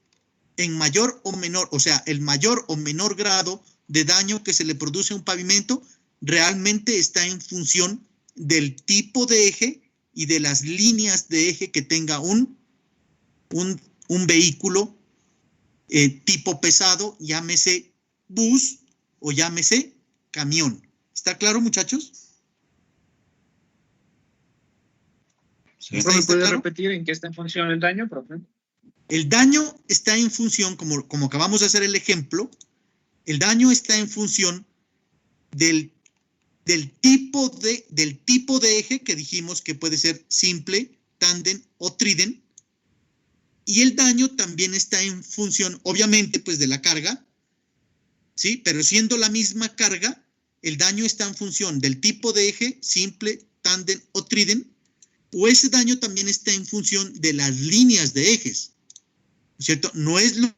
En mayor o menor, o sea, el mayor o menor grado de daño que se le produce a un pavimento realmente está en función del tipo de eje y de las líneas de eje que tenga un vehículo tipo pesado, llámese bus o llámese camión. ¿Está claro, muchachos? Sí. ¿Está ¿Me puede claro? repetir en qué está en función el daño, profe? El daño está en función, como acabamos de hacer el ejemplo, el daño está en función del tipo de eje que dijimos que puede ser simple, tándem o trident. Y el daño también está en función, obviamente, pues de la carga, ¿sí? Pero siendo la misma carga, el daño está en función del tipo de eje, simple, tándem o trident, o ese daño también está en función de las líneas de ejes, ¿cierto? No es lo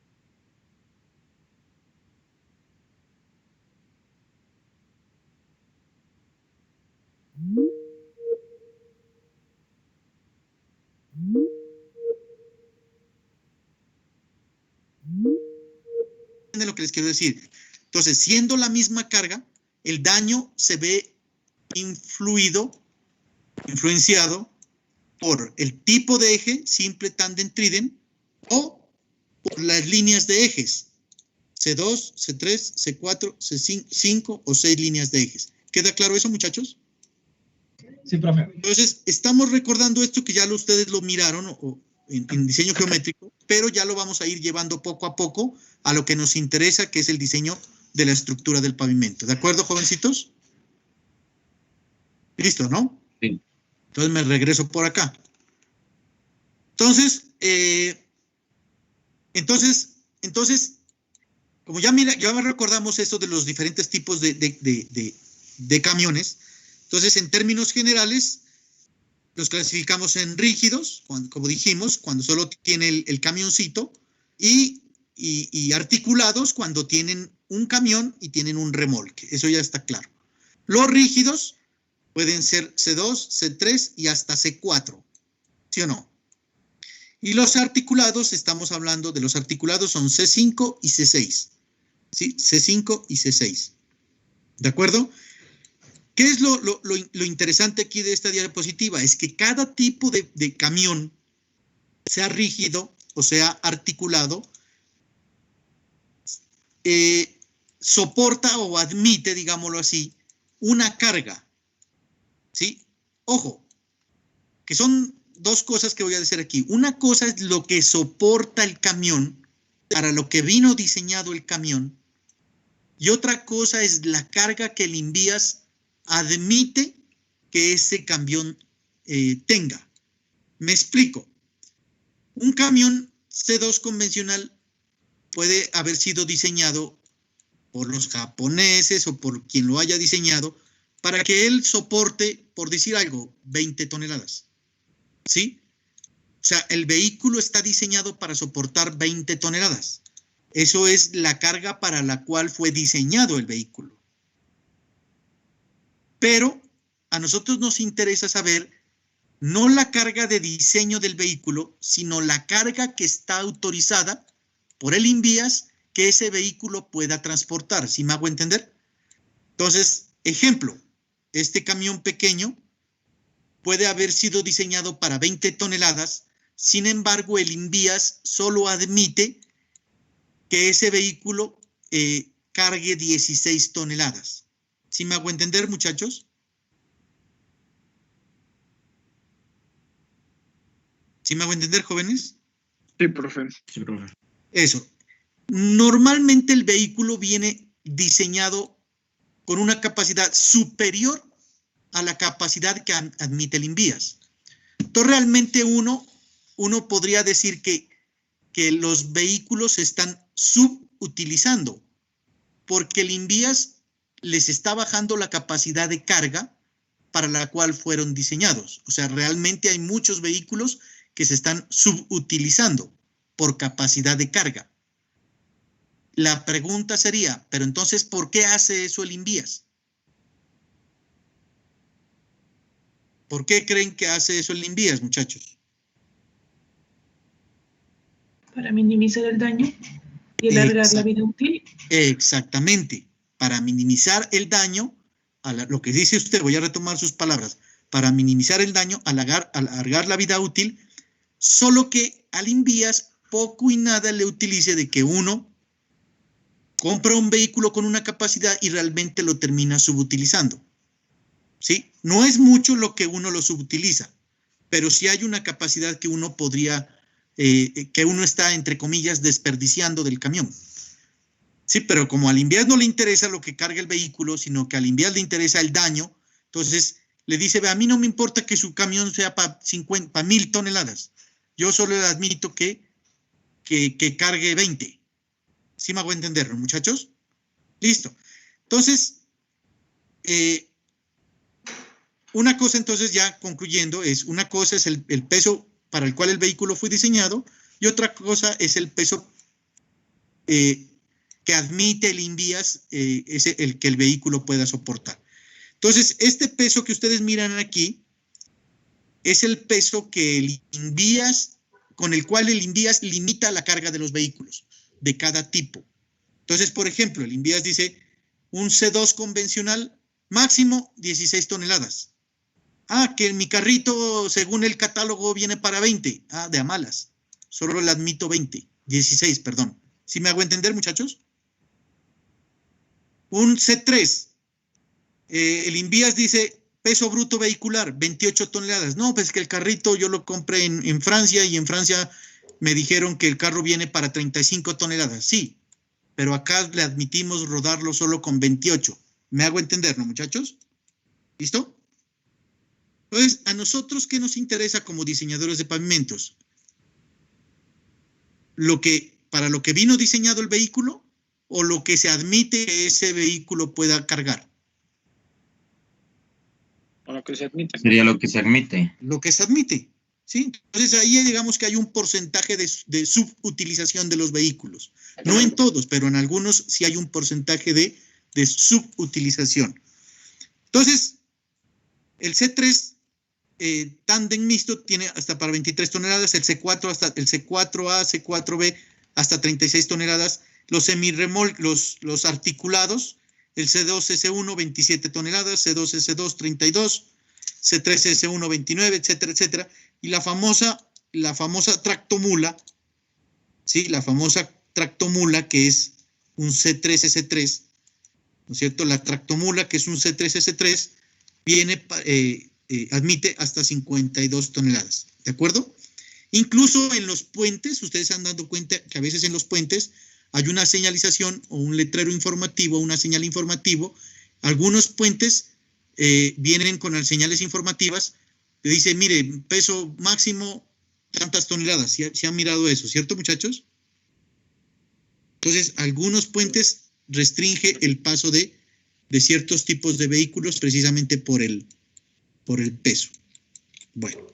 de lo que les quiero decir. Entonces, siendo la misma carga, el daño se ve influenciado por el tipo de eje, simple, tándem, trident, o por las líneas de ejes, C2, C3, C4, C5 o 6 líneas de ejes. ¿Queda claro eso, muchachos? Sí, profe. Entonces, estamos recordando esto que ya ustedes lo miraron en diseño geométrico, pero ya lo vamos a ir llevando poco a poco a lo que nos interesa, que es el diseño de la estructura del pavimento. ¿De acuerdo, jovencitos? Listo, ¿no? Sí. Entonces me regreso por acá. Entonces, como ya recordamos esto de los diferentes tipos de camiones, entonces en términos generales los clasificamos en rígidos, como dijimos, cuando solo tiene el camioncito, y articulados cuando tienen un camión y tienen un remolque. Eso ya está claro. Los rígidos pueden ser C2, C3 y hasta C4, ¿sí o no? Y los articulados, estamos hablando de los articulados, son C5 y C6, ¿sí? C5 y C6, ¿de acuerdo? ¿Qué es lo interesante aquí de esta diapositiva? Es que cada tipo de camión, sea rígido o sea articulado, soporta o admite, digámoslo así, una carga, ¿sí? Ojo, que son dos cosas que voy a decir aquí. Una cosa es lo que soporta el camión, para lo que vino diseñado el camión, y otra cosa es la carga que el INVIAS admite que ese camión tenga. Me explico. Un camión C2 convencional puede haber sido diseñado por los japoneses o por quien lo haya diseñado para que él soporte, por decir algo, 20 toneladas. ¿Sí? O sea, el vehículo está diseñado para soportar 20 toneladas. Eso es la carga para la cual fue diseñado el vehículo. Pero a nosotros nos interesa saber no la carga de diseño del vehículo, sino la carga que está autorizada por el INVIAS que ese vehículo pueda transportar. ¿Sí me hago entender? Entonces, ejemplo, este camión pequeño puede haber sido diseñado para 20 toneladas, Sin embargo, el INVIAS solo admite que ese vehículo cargue 16 toneladas. ¿Sí me hago entender, muchachos? ¿Sí me hago entender, jóvenes? Sí, profe. Sí, profe. Eso. Normalmente el vehículo viene diseñado con una capacidad superior a la capacidad que admite el INVIAS. Entonces, realmente uno podría decir que los vehículos se están subutilizando, porque el INVIAS les está bajando la capacidad de carga para la cual fueron diseñados. O sea, realmente hay muchos vehículos que se están subutilizando por capacidad de carga. La pregunta sería, pero entonces, ¿por qué hace eso el INVIAS? ¿Por qué creen que hace eso el INVIAS, muchachos? Para minimizar el daño y alargar la vida útil. Exactamente, para minimizar el daño, lo que dice usted, voy a retomar sus palabras, para minimizar el daño, alargar la vida útil, solo que al INVIAS poco y nada le utilice de que uno compra un vehículo con una capacidad y realmente lo termina subutilizando. ¿Sí? No es mucho lo que uno lo subutiliza, pero sí hay una capacidad que uno podría, que uno está, entre comillas, desperdiciando del camión. Sí, pero como al INVIAS no le interesa lo que carga el vehículo, sino que al INVIAS le interesa el daño, entonces le dice, ve, a mí no me importa que su camión sea para 1.000 toneladas, yo solo le admito que cargue 20. ¿Sí me hago entender, muchachos? Listo. Entonces, una cosa, entonces, ya concluyendo, una cosa es el peso para el cual el vehículo fue diseñado y otra cosa es el peso que admite el INVIAS, es el que el vehículo pueda soportar. Entonces, este peso que ustedes miran aquí es el peso que el INVIAS, con el cual el INVIAS limita la carga de los vehículos de cada tipo. Entonces, por ejemplo, el INVIAS dice un C2 convencional máximo 16 toneladas. Ah, que mi carrito, según el catálogo, viene para 20. Ah, de a malas. Solo le admito 16, perdón. ¿Sí me hago entender, muchachos? Un C3. El INVIAS dice peso bruto vehicular, 28 toneladas. No, pues que el carrito yo lo compré en Francia y en Francia me dijeron que el carro viene para 35 toneladas. Sí, pero acá le admitimos rodarlo solo con 28. ¿Me hago entender, no, muchachos? ¿Listo? Entonces, ¿a nosotros qué nos interesa como diseñadores de pavimentos? ¿Para lo que vino diseñado el vehículo o lo que se admite que ese vehículo pueda cargar? O lo que se admite. Sería lo que se admite. Lo que se admite, ¿sí? Entonces, ahí digamos que hay un porcentaje de subutilización de los vehículos. No en todos, pero en algunos sí hay un porcentaje de subutilización. Entonces, el C3 tándem mixto tiene hasta para 23 toneladas, el C4 hasta el C4A, C4B hasta 36 toneladas, los semirremolques, los articulados, el C2S1 27 toneladas, C2S2 32, C3S1 29, etcétera, etcétera, y la famosa tractomula, ¿sí? La famosa tractomula que es un C3S3, ¿no es cierto? La tractomula que es un C3S3 viene admite hasta 52 toneladas, ¿de acuerdo? Incluso en los puentes, ustedes se han dado cuenta que a veces en los puentes hay una señalización o un letrero informativo, una señal informativo. Algunos puentes vienen con las señales informativas, que dice, mire, peso máximo tantas toneladas. ¿Se han mirado eso, cierto, muchachos? Entonces, algunos puentes restringe el paso de ciertos tipos de vehículos precisamente por el peso. Bueno.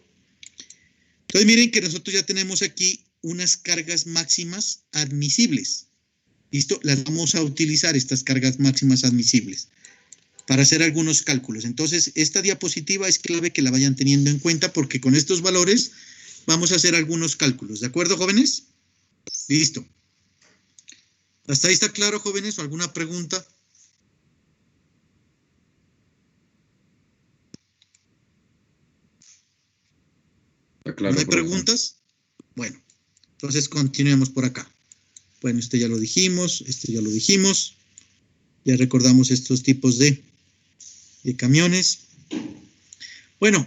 Entonces miren que nosotros ya tenemos aquí unas cargas máximas admisibles. ¿Listo? Las vamos a utilizar, estas cargas máximas admisibles, para hacer algunos cálculos. Entonces, esta diapositiva es clave que la vayan teniendo en cuenta porque con estos valores vamos a hacer algunos cálculos. ¿De acuerdo, jóvenes? Listo. ¿Hasta ahí está claro, jóvenes? ¿O alguna pregunta? Claro, ¿No hay profe. preguntas? Bueno, entonces continuemos por acá. Bueno, este ya lo dijimos, este ya lo dijimos. Ya recordamos estos tipos de camiones. Bueno,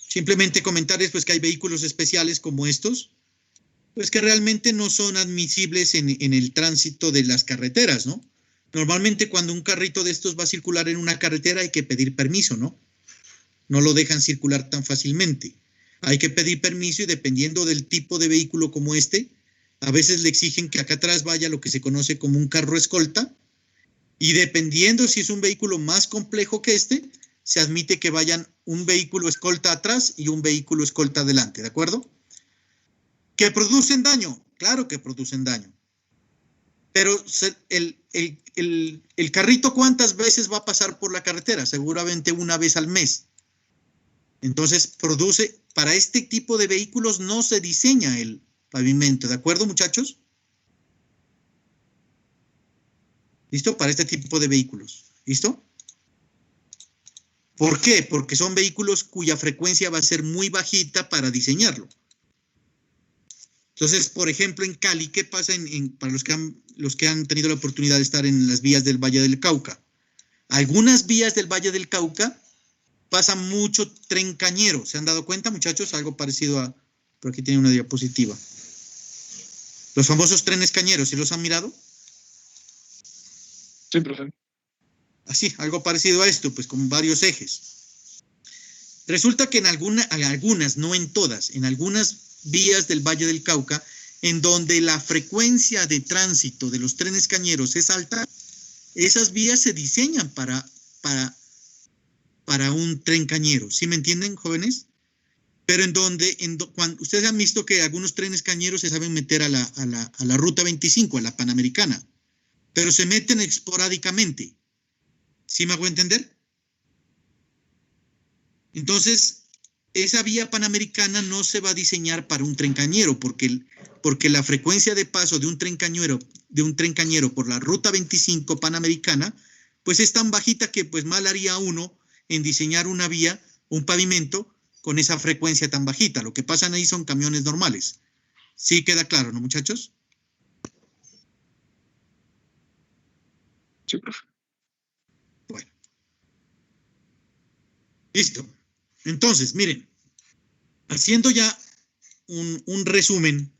simplemente comentarles pues que hay vehículos especiales como estos, pues que realmente no son admisibles en el tránsito de las carreteras, ¿no? Normalmente cuando un carrito de estos va a circular en una carretera hay que pedir permiso, ¿no? No lo dejan circular tan fácilmente. Hay que pedir permiso y dependiendo del tipo de vehículo como este, a veces le exigen que acá atrás vaya lo que se conoce como un carro escolta y dependiendo si es un vehículo más complejo que este, se admite que vayan un vehículo escolta atrás y un vehículo escolta adelante, ¿de acuerdo? ¿Que producen daño? Claro que producen daño. Pero el carrito, ¿cuántas veces va a pasar por la carretera? Seguramente una vez al mes. Entonces, para este tipo de vehículos no se diseña el pavimento, ¿de acuerdo, muchachos? ¿Listo? Para este tipo de vehículos. ¿Listo? ¿Por qué? Porque son vehículos cuya frecuencia va a ser muy bajita para diseñarlo. Entonces, por ejemplo, en Cali, ¿qué pasa para los que han tenido la oportunidad de estar en las vías del Valle del Cauca? Algunas vías del Valle del Cauca pasa mucho tren cañero. ¿Se han dado cuenta, muchachos? Algo parecido a... Por aquí tiene una diapositiva. Los famosos trenes cañeros, ¿sí los han mirado? Sí, profe. Así, algo parecido a esto, pues con varios ejes. Resulta que en algunas, no en todas, en algunas vías del Valle del Cauca, en donde la frecuencia de tránsito de los trenes cañeros es alta, esas vías se diseñan para un tren cañero. ¿Sí me entienden, jóvenes? Pero cuando ustedes han visto que algunos trenes cañeros se saben meter a la Ruta 25, a la Panamericana, pero se meten esporádicamente. ¿Sí me hago entender? Entonces, esa vía panamericana no se va a diseñar para un tren cañero, porque la frecuencia de paso de un tren cañero por la Ruta 25 Panamericana, pues es tan bajita que pues mal haría uno en diseñar una vía, un pavimento, con esa frecuencia tan bajita. Lo que pasan ahí son camiones normales. ¿Sí queda claro, no, muchachos? Sí, profe. Bueno. Listo. Entonces, miren, haciendo ya un resumen,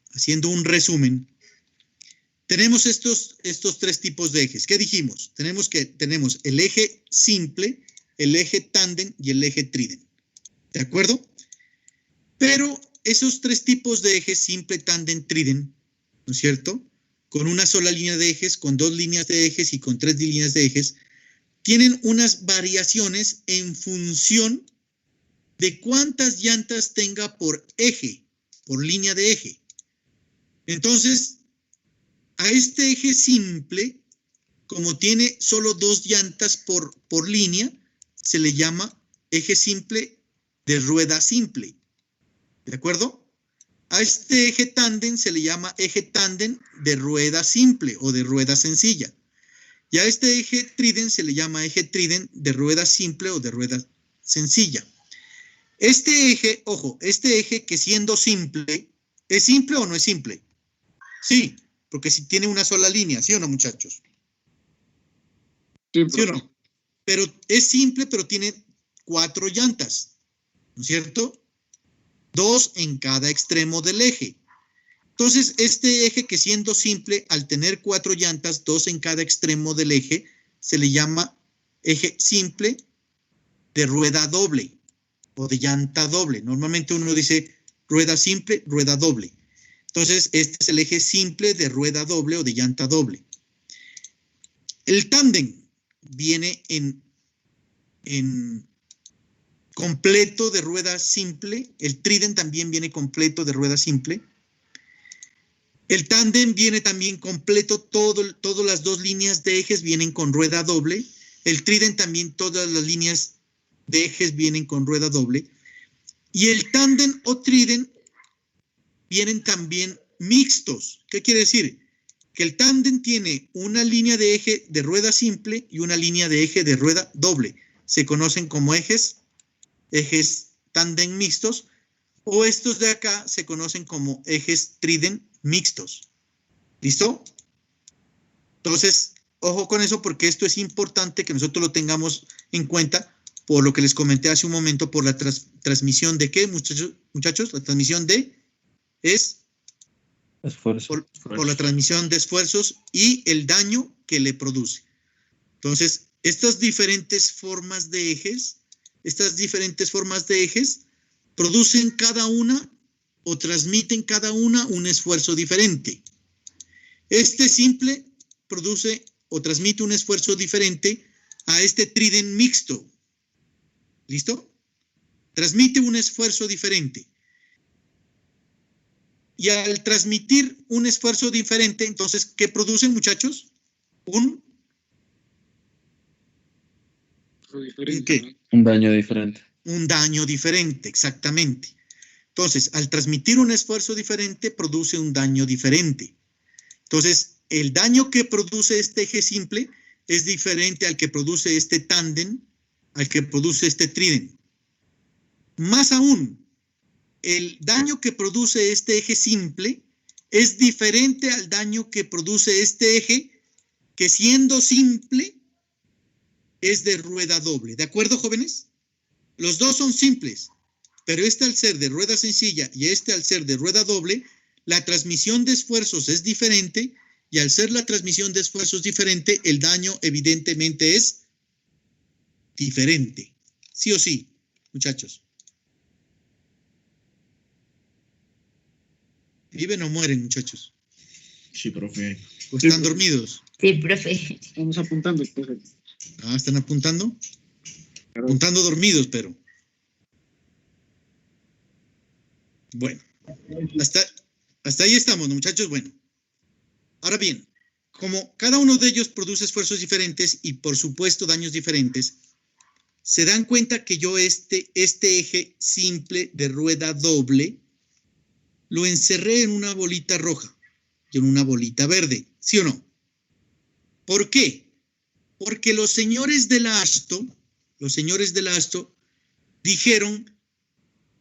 tenemos estos tres tipos de ejes. ¿Qué dijimos? Tenemos el eje simple, el eje tándem y el eje trident. ¿De acuerdo? Pero esos tres tipos de ejes, simple, tándem, trident, ¿no es cierto? Con una sola línea de ejes, con dos líneas de ejes y con tres líneas de ejes, tienen unas variaciones en función de cuántas llantas tenga por eje, por línea de eje. Entonces, a este eje simple, como tiene solo dos llantas por línea, se le llama eje simple de rueda simple. ¿De acuerdo? A este eje tándem se le llama eje tándem de rueda simple o de rueda sencilla. Y a este eje trident se le llama eje trident de rueda simple o de rueda sencilla. Este eje, ojo, este eje que siendo simple, ¿es simple o no es simple? Sí, porque si tiene una sola línea, ¿sí o no, muchachos? Sí, ¿Sí o no? Pero es simple, pero tiene 4 llantas, ¿no es cierto? 2 en cada extremo del eje. Entonces, este eje que siendo simple, al tener 4 llantas, 2 en cada extremo del eje, se le llama eje simple de rueda doble o de llanta doble. Normalmente uno dice rueda simple, rueda doble. Entonces, este es el eje simple de rueda doble o de llanta doble. El tándem viene en completo de rueda simple. El trident también viene completo de rueda simple. El tándem viene también completo, todas las dos líneas de ejes vienen con rueda doble. El trident también, todas las líneas de ejes vienen con rueda doble. Y el tándem o trident vienen también mixtos. ¿Qué quiere decir? Que el tándem tiene una línea de eje de rueda simple y una línea de eje de rueda doble. Se conocen como ejes tándem mixtos o estos de acá se conocen como ejes Trident mixtos. ¿Listo? Entonces, ojo con eso porque esto es importante que nosotros lo tengamos en cuenta por lo que les comenté hace un momento, por la transmisión de ¿qué, muchachos? La transmisión de es Esfuerzo. por la transmisión de esfuerzos y el daño que le produce. Entonces, estas diferentes formas de ejes producen cada una o transmiten cada una un esfuerzo diferente. Este simple produce o transmite un esfuerzo diferente a este trident mixto. ¿Listo? Transmite un esfuerzo diferente. Y al transmitir un esfuerzo diferente, entonces, ¿qué producen, muchachos? ¿Qué? Un daño diferente. Un daño diferente, exactamente. Entonces, al transmitir un esfuerzo diferente, produce un daño diferente. Entonces, el daño que produce este eje simple es diferente al que produce este tándem, al que produce este trident. Más aún, el daño que produce este eje simple es diferente al daño que produce este eje, que siendo simple, es de rueda doble. ¿De acuerdo, jóvenes? Los dos son simples, pero este al ser de rueda sencilla y este al ser de rueda doble, la transmisión de esfuerzos es diferente y al ser la transmisión de esfuerzos diferente, el daño evidentemente es diferente. ¿Sí o sí, muchachos? ¿Viven o mueren, muchachos? Sí, profe. ¿O están dormidos? Sí, profe. Estamos apuntando. Profe. Ah, ¿están apuntando? Apuntando dormidos, pero. Bueno, hasta ahí estamos, muchachos. Bueno, ahora bien, como cada uno de ellos produce esfuerzos diferentes y por supuesto daños diferentes, se dan cuenta que yo este eje simple de rueda doble lo encerré en una bolita roja y en una bolita verde, ¿sí o no? ¿Por qué? Porque los señores del Asto dijeron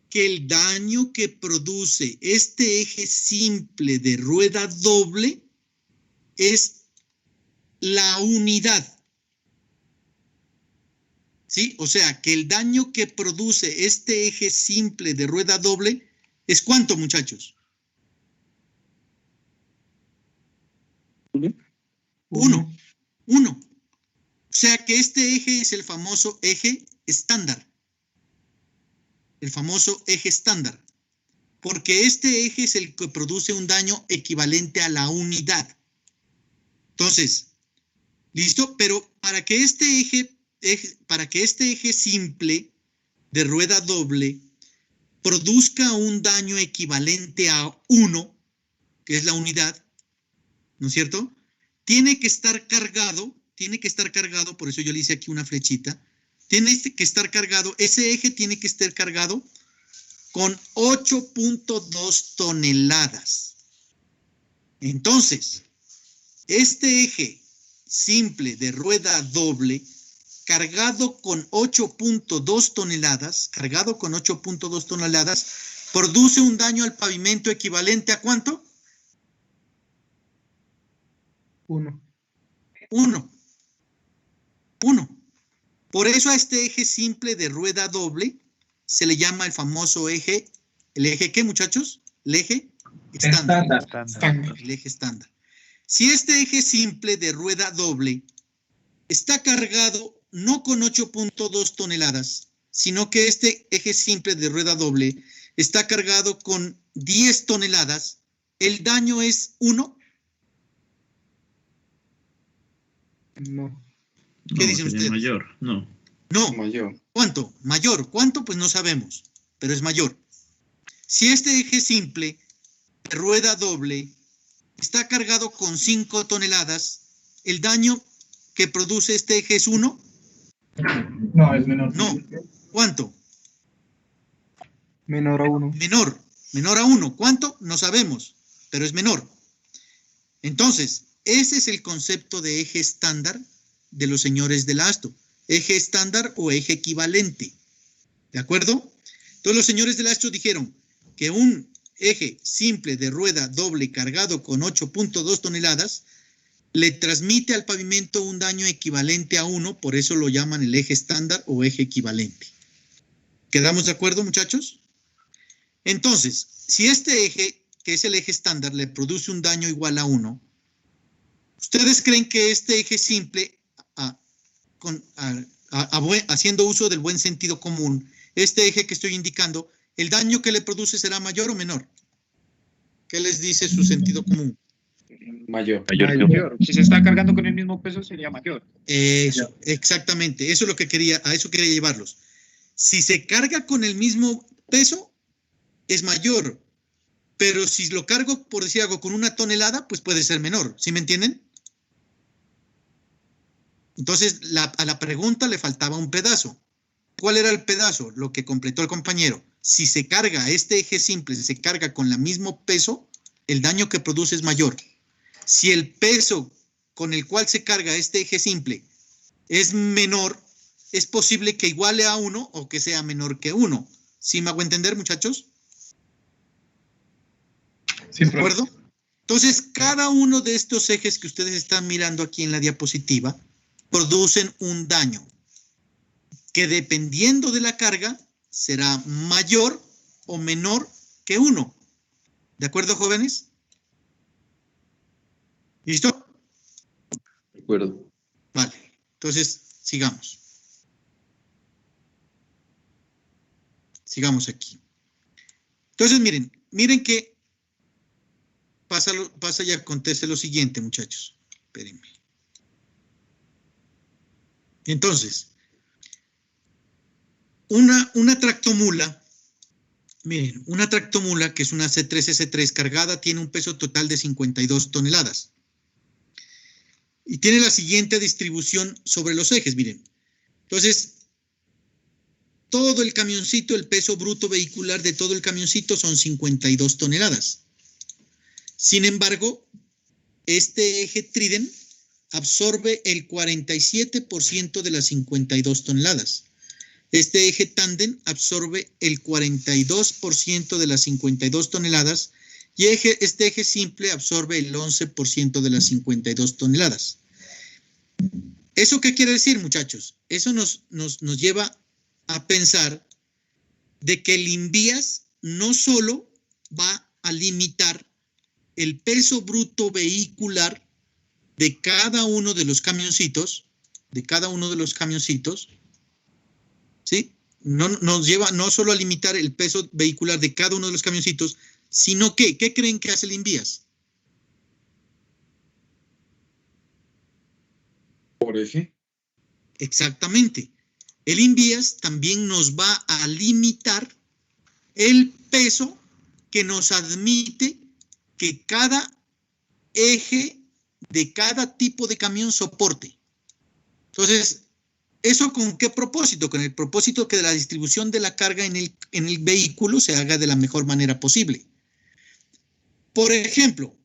que el daño que produce este eje simple de rueda doble es la unidad. ¿Sí? O sea, que el daño que produce este eje simple de rueda doble es ¿cuánto, muchachos? 1. O sea que este eje es el famoso eje estándar. El famoso eje estándar. Porque este eje es el que produce un daño equivalente a la unidad. Entonces, ¿listo? Pero para que este eje simple de rueda doble produzca un daño equivalente a 1, que es la unidad, ¿no es cierto? Tiene que estar cargado, por eso yo le hice aquí una flechita, tiene que estar cargado, ese eje tiene que estar cargado con 8.2 toneladas. Entonces, este eje simple de rueda doble, cargado con 8.2 toneladas, produce un daño al pavimento equivalente a ¿cuánto? 1. 1. Por eso a este eje simple de rueda doble se le llama el famoso eje, ¿el eje qué, muchachos? El eje estándar. El eje estándar. Si este eje simple de rueda doble está cargado no con 8.2 toneladas, sino que este eje simple de rueda doble está cargado con 10 toneladas, ¿el daño es 1? No. ¿Qué dicen ustedes? Mayor, no. No. Mayor. ¿Cuánto? Mayor. ¿Cuánto? Pues no sabemos, pero es mayor. Si este eje simple de rueda doble está cargado con 5 toneladas, ¿el daño que produce este eje es 1? No, es menor. No. ¿Cuánto? Menor a 1. Menor. Menor a 1. ¿Cuánto? No sabemos, pero es menor. Entonces, ese es el concepto de eje estándar de los señores del Asto. Eje estándar o eje equivalente. ¿De acuerdo? Entonces los señores del Asto dijeron, que un eje simple de rueda doble cargado con 8.2 toneladas le transmite al pavimento un daño equivalente a 1, por eso lo llaman el eje estándar o eje equivalente. ¿Quedamos de acuerdo, muchachos? Entonces, si este eje, que es el eje estándar, le produce un daño igual a 1, ¿ustedes creen que este eje simple, haciendo uso del buen sentido común, este eje que estoy indicando, el daño que le produce será mayor o menor? ¿Qué les dice su sentido común? Mayor. Mayor. Si se está cargando con el mismo peso, sería mayor. Eso, exactamente. Eso es lo que a eso quería llevarlos. Si se carga con el mismo peso, es mayor. Pero si lo cargo, por decir algo, con 1 tonelada, pues puede ser menor. ¿Sí me entienden? Entonces, a la pregunta le faltaba un pedazo. ¿Cuál era el pedazo? Lo que completó el compañero. Si se carga este eje simple, si se carga con el mismo peso, el daño que produce es mayor. Si el peso con el cual se carga este eje simple es menor, es posible que iguale a 1 o que sea menor que 1. ¿Sí me hago entender, muchachos? Sí, ¿De acuerdo? Entonces, cada uno de estos ejes que ustedes están mirando aquí en la diapositiva producen un daño que, dependiendo de la carga, será mayor o menor que 1. ¿De acuerdo, jóvenes? ¿Listo? De acuerdo. Vale. Entonces, sigamos. Sigamos aquí. Entonces, miren que pasa y acontece lo siguiente, muchachos. Espérenme. Entonces, una tractomula, miren, una tractomula que es una C3S3 cargada tiene un peso total de 52 toneladas. Y tiene la siguiente distribución sobre los ejes, miren. Entonces, todo el camioncito, el peso bruto vehicular de todo el camioncito son 52 toneladas. Sin embargo, este eje Trident absorbe el 47% de las 52 toneladas. Este eje Tandem absorbe el 42% de las 52 toneladas y este eje simple absorbe el 11% de las 52 toneladas. ¿Eso qué quiere decir, muchachos? Eso nos lleva a pensar de que el INVIAS no solo va a limitar el peso bruto vehicular de cada uno de los camioncitos, ¿sí? No nos lleva no solo a limitar el peso vehicular de cada uno de los camioncitos, sino que, ¿qué creen que hace el INVIAS? ¿Por eje? Exactamente. El INVIAS también nos va a limitar el peso que nos admite que cada eje de cada tipo de camión soporte. Entonces, ¿eso con qué propósito? Con el propósito que la distribución de la carga en el vehículo se haga de la mejor manera posible. Por ejemplo,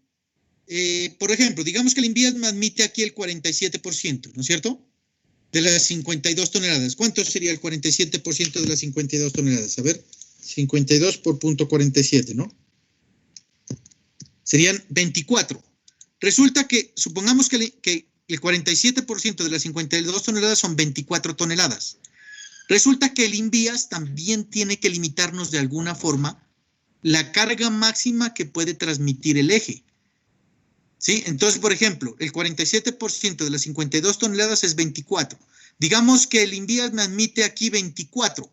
digamos que el INVIAS me admite aquí el 47%, ¿no es cierto? De las 52 toneladas. ¿Cuánto sería el 47% de las 52 toneladas? A ver, 52 por punto 47, ¿no? Serían 24. Resulta que, supongamos que el 47% de las 52 toneladas son 24 toneladas. Resulta que el INVIAS también tiene que limitarnos de alguna forma la carga máxima que puede transmitir el eje. ¿Sí? Entonces, por ejemplo, el 47% de las 52 toneladas es 24. Digamos que el INVIAS me admite aquí 24.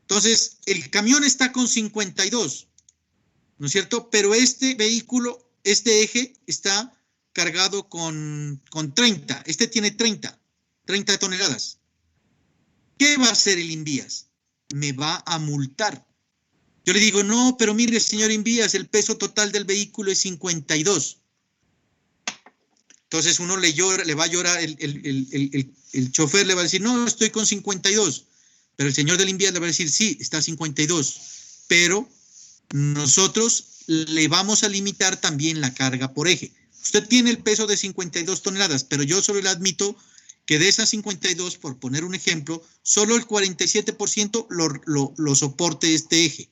Entonces, el camión está con 52, ¿no es cierto? Pero este vehículo, este eje está cargado con 30. Este tiene 30 toneladas. ¿Qué va a hacer el INVIAS? Me va a multar. Yo le digo, no, pero mire, señor INVIAS, el peso total del vehículo es 52. Entonces uno le va a llorar, el chofer le va a decir, no, estoy con 52. Pero el señor del INVIAS le va a decir, sí, está 52. Pero nosotros le vamos a limitar también la carga por eje. Usted tiene el peso de 52 toneladas, pero yo solo le admito que de esas 52, por poner un ejemplo, solo el 47% lo soporte este eje.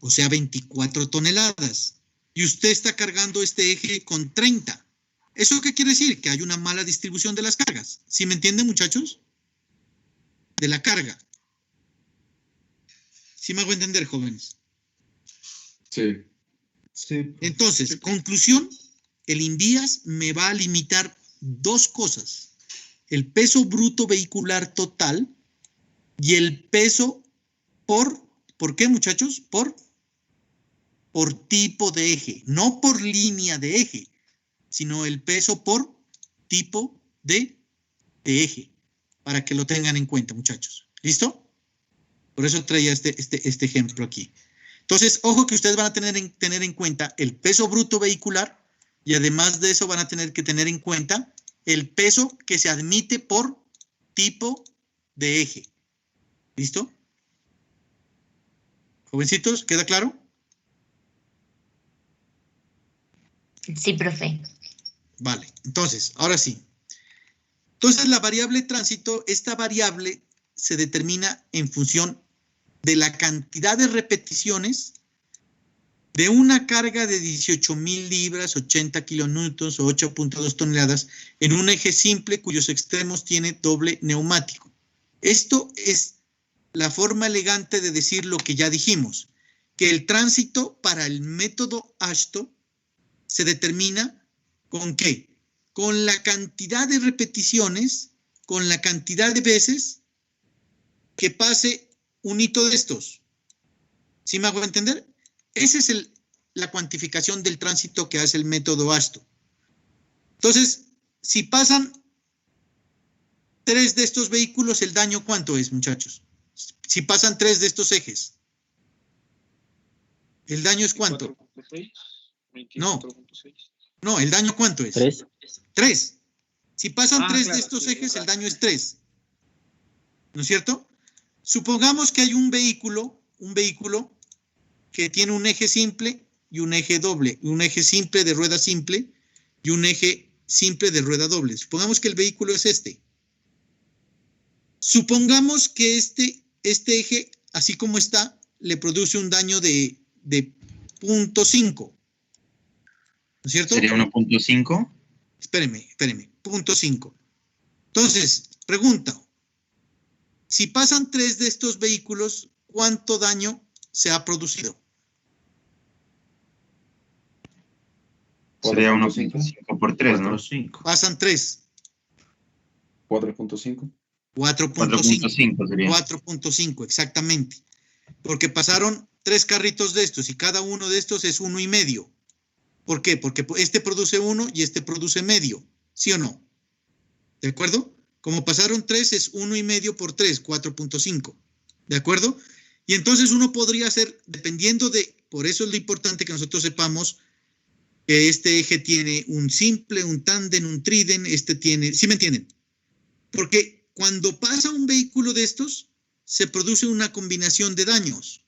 o sea, 24 toneladas. Y usted está cargando este eje con 30. ¿Eso qué quiere decir? Que hay una mala distribución de las cargas. ¿Sí me entienden, muchachos? De la carga. ¿Sí me hago entender, jóvenes? Sí. Sí. Entonces, conclusión, el INVIAS me va a limitar dos cosas. El peso bruto vehicular total y el peso ¿por qué, muchachos? Por tipo de eje, no por línea de eje, sino el peso por tipo de eje, para que lo tengan en cuenta, muchachos. ¿Listo? Por eso traía este ejemplo aquí. Entonces, ojo que ustedes van a tener en cuenta el peso bruto vehicular y además de eso van a tener que tener en cuenta el peso que se admite por tipo de eje. ¿Listo? Jovencitos, ¿queda claro? Sí, profe. Vale, entonces, ahora sí. Entonces, la variable tránsito, esta variable se determina en función de la cantidad de repeticiones de una carga de 18,000 libras, 80 kilonewtons o 8.2 toneladas en un eje simple cuyos extremos tiene doble neumático. Esto es la forma elegante de decir lo que ya dijimos, que el tránsito para el método AASHTO se determina ¿con qué? Con la cantidad de repeticiones, con la cantidad de veces que pase un hito de estos. ¿Sí me hago entender? Esa es la cuantificación del tránsito que hace el método AASHTO. Entonces, si pasan 3 de estos vehículos, ¿el daño cuánto es, muchachos? Si pasan 3 de estos ejes. ¿El daño es cuánto? 24.6. No, ¿el daño cuánto es? 3. 3. Si pasan 3 claro, de estos sí, ejes, el verdad. daño es 3. ¿No es cierto? Supongamos que hay un vehículo que tiene un eje simple y un eje doble, un eje simple de rueda simple y un eje simple de rueda doble. Supongamos que el vehículo es este. Supongamos que este eje, así como está, le produce un daño de 0.5. ¿No es cierto? ¿Sería 1.5? Espéreme, 0.5. Entonces, pregunta. Si pasan 3 de estos vehículos, ¿cuánto daño se ha producido? Sería 1.5 por 3, ¿no? 4.5. Pasan 3. 4.5. 4.5. 4.5 sería. 4.5, exactamente. Porque pasaron 3 carritos de estos y cada uno de estos es 1,5. ¿Por qué? Porque este produce 1 y este produce medio. ¿Sí o no? ¿De acuerdo? Como pasaron 3 es 1,5 por 3, 4.5. ¿De acuerdo? Y entonces uno podría hacer, dependiendo de, por eso es lo importante que nosotros sepamos que este eje tiene un simple, un tándem, un tríden, este tiene, ¿sí me entienden? Porque cuando pasa un vehículo de estos, se produce una combinación de daños.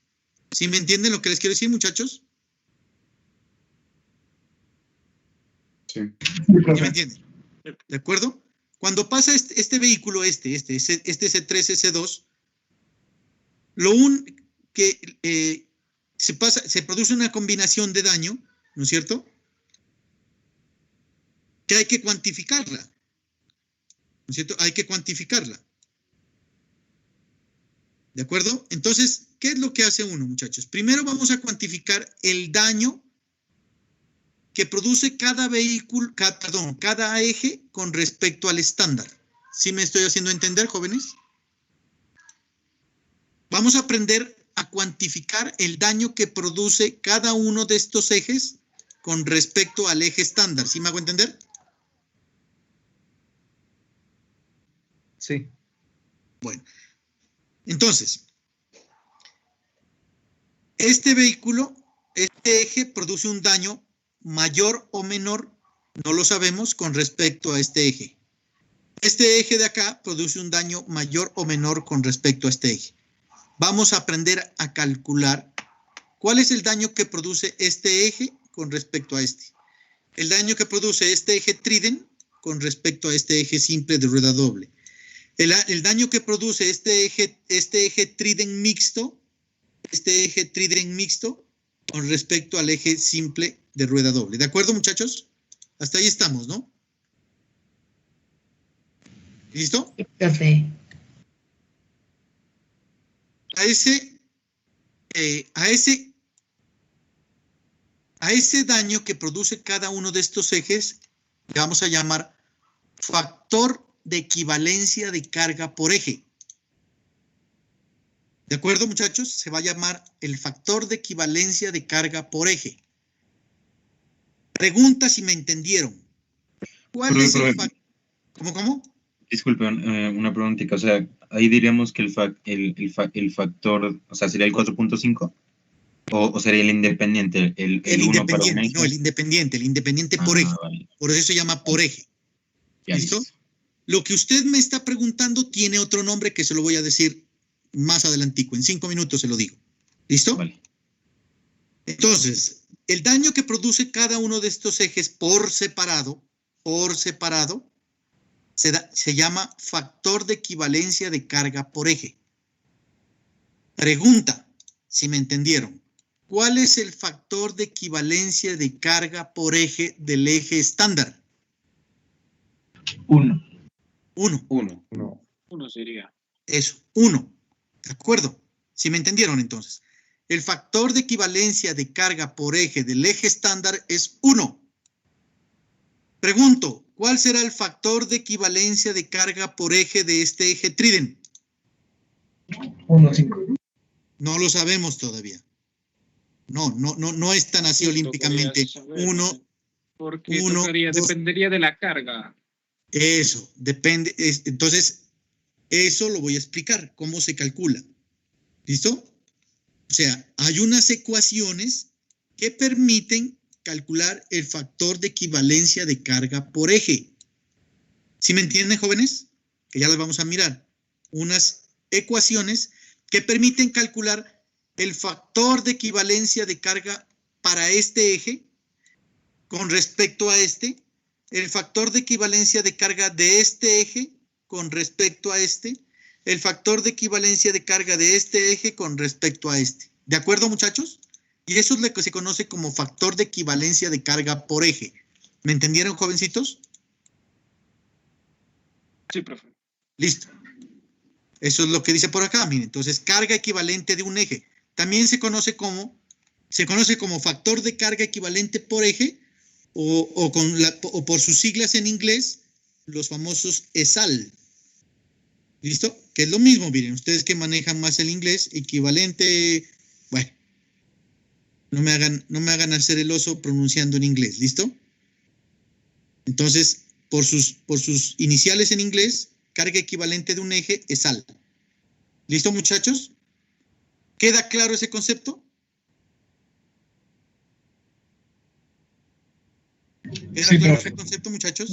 ¿Sí me entienden lo que les quiero decir, muchachos? Sí. ¿Sí me entienden? ¿De acuerdo? Cuando pasa este vehículo, este C3, C2, que se produce una combinación de daño, ¿no es cierto? Que hay que cuantificarla. ¿No es cierto? Hay que cuantificarla. ¿De acuerdo? Entonces, ¿qué es lo que hace uno, muchachos? Primero vamos a cuantificar el daño que produce cada vehículo, cada eje con respecto al estándar. ¿Sí me estoy haciendo entender, jóvenes? Vamos a aprender a cuantificar el daño que produce cada uno de estos ejes con respecto al eje estándar. ¿Sí me hago entender? Sí. Bueno, entonces, este vehículo, este eje produce un daño mayor o menor, no lo sabemos, con respecto a este eje. Este eje de acá produce un daño mayor o menor con respecto a este eje. Vamos a aprender a calcular cuál es el daño que produce este eje con respecto a este. El daño que produce este eje tríden con respecto a este eje simple de rueda doble. El daño que produce este eje tríden mixto con respecto al eje simple de rueda doble. ¿De acuerdo, muchachos? Hasta ahí estamos, ¿no? ¿Listo? Sí, profe. A ese daño que produce cada uno de estos ejes le vamos a llamar factor de equivalencia de carga por eje. ¿De acuerdo, muchachos? Se va a llamar el factor de equivalencia de carga por eje. Pregunta si me entendieron. ¿Cuál es el factor? ¿Cómo? Disculpe, una preguntita. O sea, ahí diríamos que el factor, o sea, ¿sería el 4.5? ¿O sería el independiente? El 1 para un eje. No, el independiente por eje. Vale. Por eso se llama por eje. Ya, ¿Listo? listo. Lo que usted me está preguntando tiene otro nombre que se lo voy a decir más adelantico. En 5 minutos se lo digo. ¿Listo? Vale. Entonces, el daño que produce cada uno de estos ejes por separado, se llama factor de equivalencia de carga por eje. Pregunta, si me entendieron. ¿Cuál es el factor de equivalencia de carga por eje del eje estándar? 1. 1. 1. No. 1 sería. Eso, 1. ¿De acuerdo? Si me entendieron entonces. El factor de equivalencia de carga por eje del eje estándar es 1. Pregunto, ¿cuál será el factor de equivalencia de carga por eje de este eje trident? 1.5. No lo sabemos todavía. No es tan así olímpicamente. Porque uno, dos. dependería de la carga. Eso, depende. Entonces, eso lo voy a explicar, cómo se calcula. ¿Listo? O sea, hay unas ecuaciones que permiten calcular el factor de equivalencia de carga por eje. ¿Sí me entienden, jóvenes? Que ya las vamos a mirar. Unas ecuaciones que permiten calcular el factor de equivalencia de carga para este eje con respecto a este, el factor de equivalencia de carga de este eje con respecto a este, el factor de equivalencia de carga de este eje con respecto a este. ¿De acuerdo, muchachos? Y eso es lo que se conoce como factor de equivalencia de carga por eje. ¿Me entendieron, jovencitos? Sí, profe. Listo. Eso es lo que dice por acá, miren. Entonces, carga equivalente de un eje. También se conoce como factor de carga equivalente por eje o por sus siglas en inglés, los famosos ESAL. ¿Listo? Que es lo mismo, miren, ustedes que manejan más el inglés, equivalente, bueno, no me hagan hacer el oso pronunciando en inglés, ¿listo? Entonces, por sus iniciales en inglés, carga equivalente de un eje, ESAL. ¿Listo, muchachos? ¿Queda claro ese concepto? ¿Queda Sí, claro profe. ese concepto, muchachos?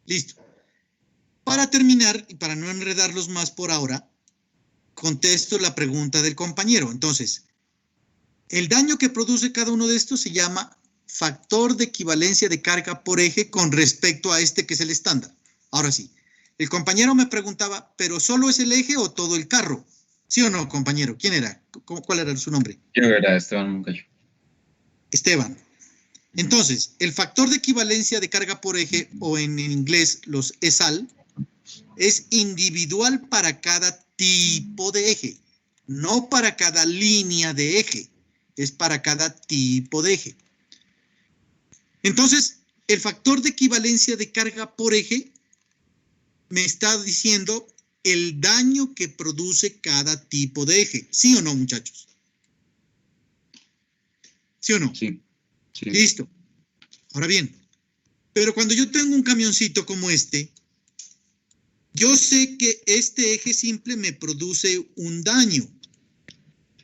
Listo. Para terminar, y para no enredarlos más por ahora, contesto la pregunta del compañero. Entonces, el daño que produce cada uno de estos se llama factor de equivalencia de carga por eje con respecto a este que es el estándar. Ahora sí, el compañero me preguntaba, ¿pero solo es el eje o todo el carro? ¿Sí o no, compañero? ¿Quién era? ¿Cuál era su nombre? Yo era Esteban Moncayo. Esteban. Entonces, el factor de equivalencia de carga por eje, o en inglés los ESAL, es individual para cada tipo de eje, no para cada línea de eje, es para cada tipo de eje. Entonces, el factor de equivalencia de carga por eje me está diciendo el daño que produce cada tipo de eje. ¿Sí o no, muchachos? ¿Sí o no? Sí. Sí. Listo. Ahora bien, pero cuando yo tengo un camioncito como este, yo sé que este eje simple me produce un daño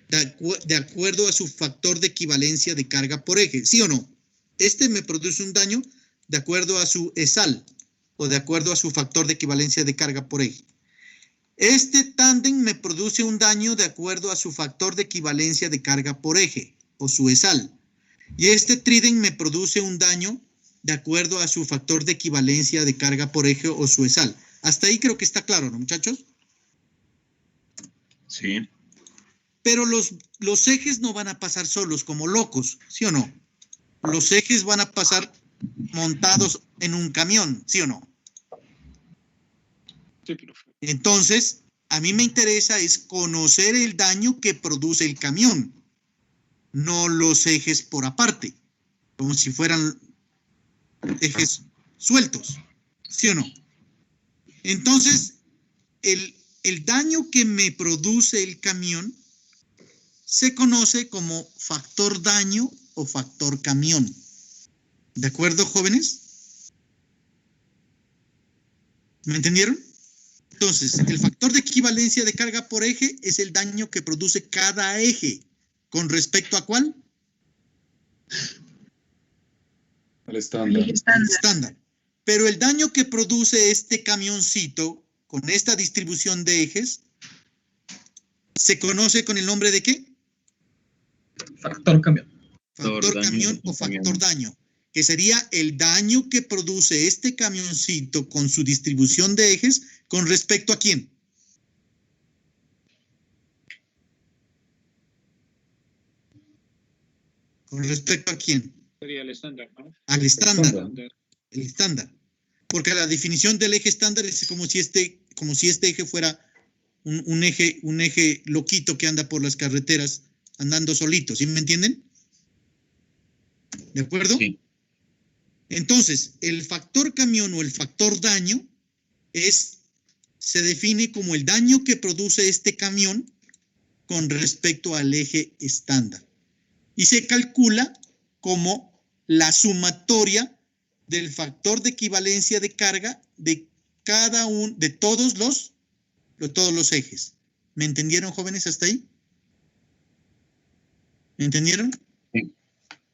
de acuerdo a su factor de equivalencia de carga por eje. ¿Sí o no? Este me produce un daño de acuerdo a su ESAL o de acuerdo a su factor de equivalencia de carga por eje. Este tándem me produce un daño de acuerdo a su factor de equivalencia de carga por eje o su ESAL. Y este trident me produce un daño de acuerdo a su factor de equivalencia de carga por eje o su ESAL. Hasta ahí creo que está claro, ¿no, muchachos? Sí. Pero los ejes no van a pasar solos como locos, ¿sí o no? Los ejes van a pasar montados en un camión, ¿sí o no? Sí, profe. Entonces, a mí me interesa es conocer el daño que produce el camión, no los ejes por aparte, como si fueran ejes sueltos, ¿sí o no? Entonces, el daño que me produce el camión se conoce como factor daño o factor camión. ¿De acuerdo, jóvenes? ¿Me entendieron? Entonces, el factor de equivalencia de carga por eje es el daño que produce cada eje. ¿Con respecto a cuál? Al estándar. Eje Al estándar. Pero el daño que produce este camioncito con esta distribución de ejes se conoce con el nombre de ¿qué? Factor camión. Factor daño, camión o camión. factor daño, que sería el daño que produce este camioncito con su distribución de ejes con respecto a quién. ¿Con respecto a quién? Sería el estándar, ¿no? Al estándar. Estándar. El estándar. Porque la definición del eje estándar es como si este eje fuera un eje loquito que anda por las carreteras andando solito, ¿sí me entienden? ¿De acuerdo? Sí. Entonces, el factor camión o el factor daño se define como el daño que produce este camión con respecto al eje estándar. Y se calcula como la sumatoria del factor de equivalencia de carga de cada uno, de todos los ejes. ¿Me entendieron, jóvenes, hasta ahí? ¿Me entendieron? Sí.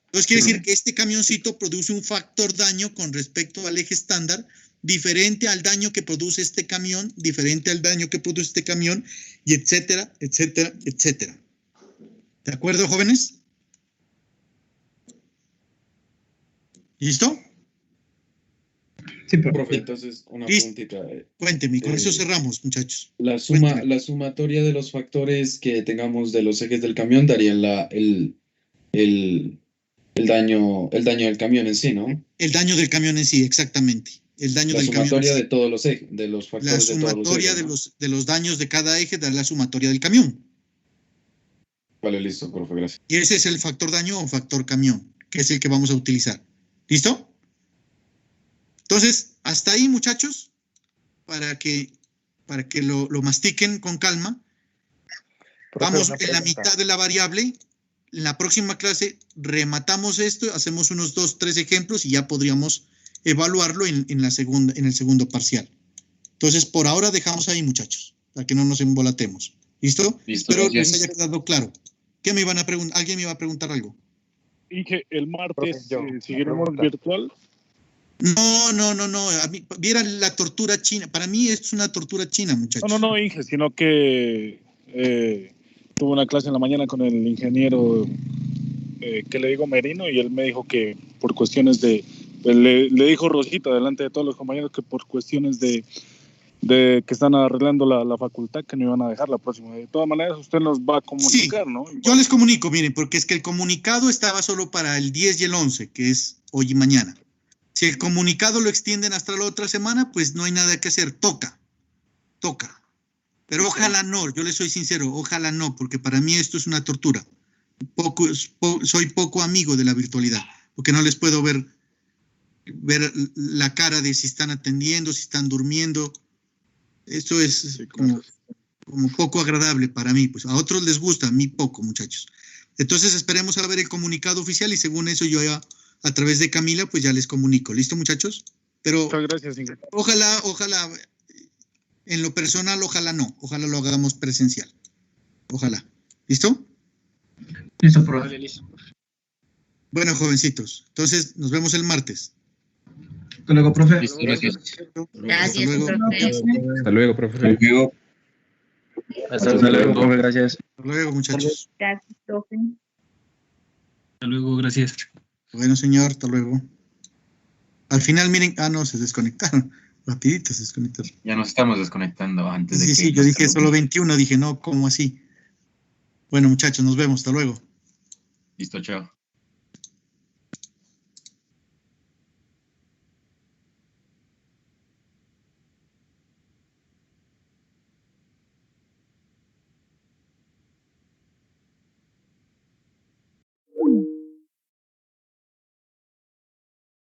Entonces quiere decir que este camioncito produce un factor daño con respecto al eje estándar, diferente al daño que produce este camión, diferente al daño que produce este camión, y etcétera, etcétera, etcétera. ¿De acuerdo, jóvenes? ¿Listo? Sí, Profe, entonces una Listo. preguntita. Cuénteme, con eso Eh, cerramos, muchachos. La Cuénteme. sumatoria de los factores que tengamos de los ejes del camión darían el daño del camión en sí, ¿no? El daño del camión en sí, exactamente. El daño La del camión en sumatoria sí. de todos los ejes, de los La factores de todos los sumatoria ejes, ¿no? de los daños de cada eje da la sumatoria del camión. Vale, listo, profe, gracias. Y ese es el factor daño o factor camión, que es el que vamos a utilizar. ¿Listo? Entonces, hasta ahí, muchachos, para que lo mastiquen con calma. Vamos en la mitad de la variable. En la próxima clase rematamos esto, hacemos unos 2, 3 ejemplos y ya podríamos evaluarlo en el segundo parcial. Entonces, por ahora dejamos ahí, muchachos, para que no nos embolatemos. ¿Listo? Listo, Espero les gracias. haya quedado claro. ¿Qué me iban a preguntar? ¿Alguien me iba a preguntar algo? Inge, el martes Profe, seguiremos virtual. No. Vieran la tortura china. Para mí esto es una tortura china, muchachos. No, Inge, sino que tuve una clase en la mañana con el ingeniero que le digo Merino y él me dijo que por cuestiones de, le dijo Rosita delante de todos los compañeros que por cuestiones de que están arreglando la facultad que no iban a dejar la próxima. De todas maneras, usted nos va a comunicar, ¿no? Yo les comunico, miren, porque es que el comunicado estaba solo para el 10 y el 11, que es hoy y mañana. Si el comunicado lo extienden hasta la otra semana, pues no hay nada que hacer. Toca. Pero ojalá no, yo les soy sincero, ojalá no, porque para mí esto es una tortura. Soy poco amigo de la virtualidad, porque no les puedo ver la cara de si están atendiendo, si están durmiendo. Esto es como poco agradable para mí. Pues a otros les gusta, a mí poco, muchachos. Entonces esperemos a ver el comunicado oficial y según eso yo ya, a través de Camila, pues ya les comunico. ¿Listo, muchachos? Pero Muchas gracias, Inge. ojalá, en lo personal, ojalá no. Ojalá lo hagamos presencial. Ojalá. ¿Listo? Listo, profe. Vale, listo. Bueno, jovencitos. Entonces, nos vemos el martes. Hasta luego, profe. Listo, gracias. Gracias, luego. profe. Hasta luego, profe. Hasta luego. profe, gracias. Hasta luego, muchachos. Gracias, profe. Hasta luego, gracias. Bueno, señor, hasta luego. Al final, miren, no, se desconectaron. Rapidito se desconectaron. Ya nos estamos desconectando antes de que... Sí, yo dije solo 21, dije, no, ¿cómo así? Bueno, muchachos, nos vemos. Hasta luego. Listo, chao.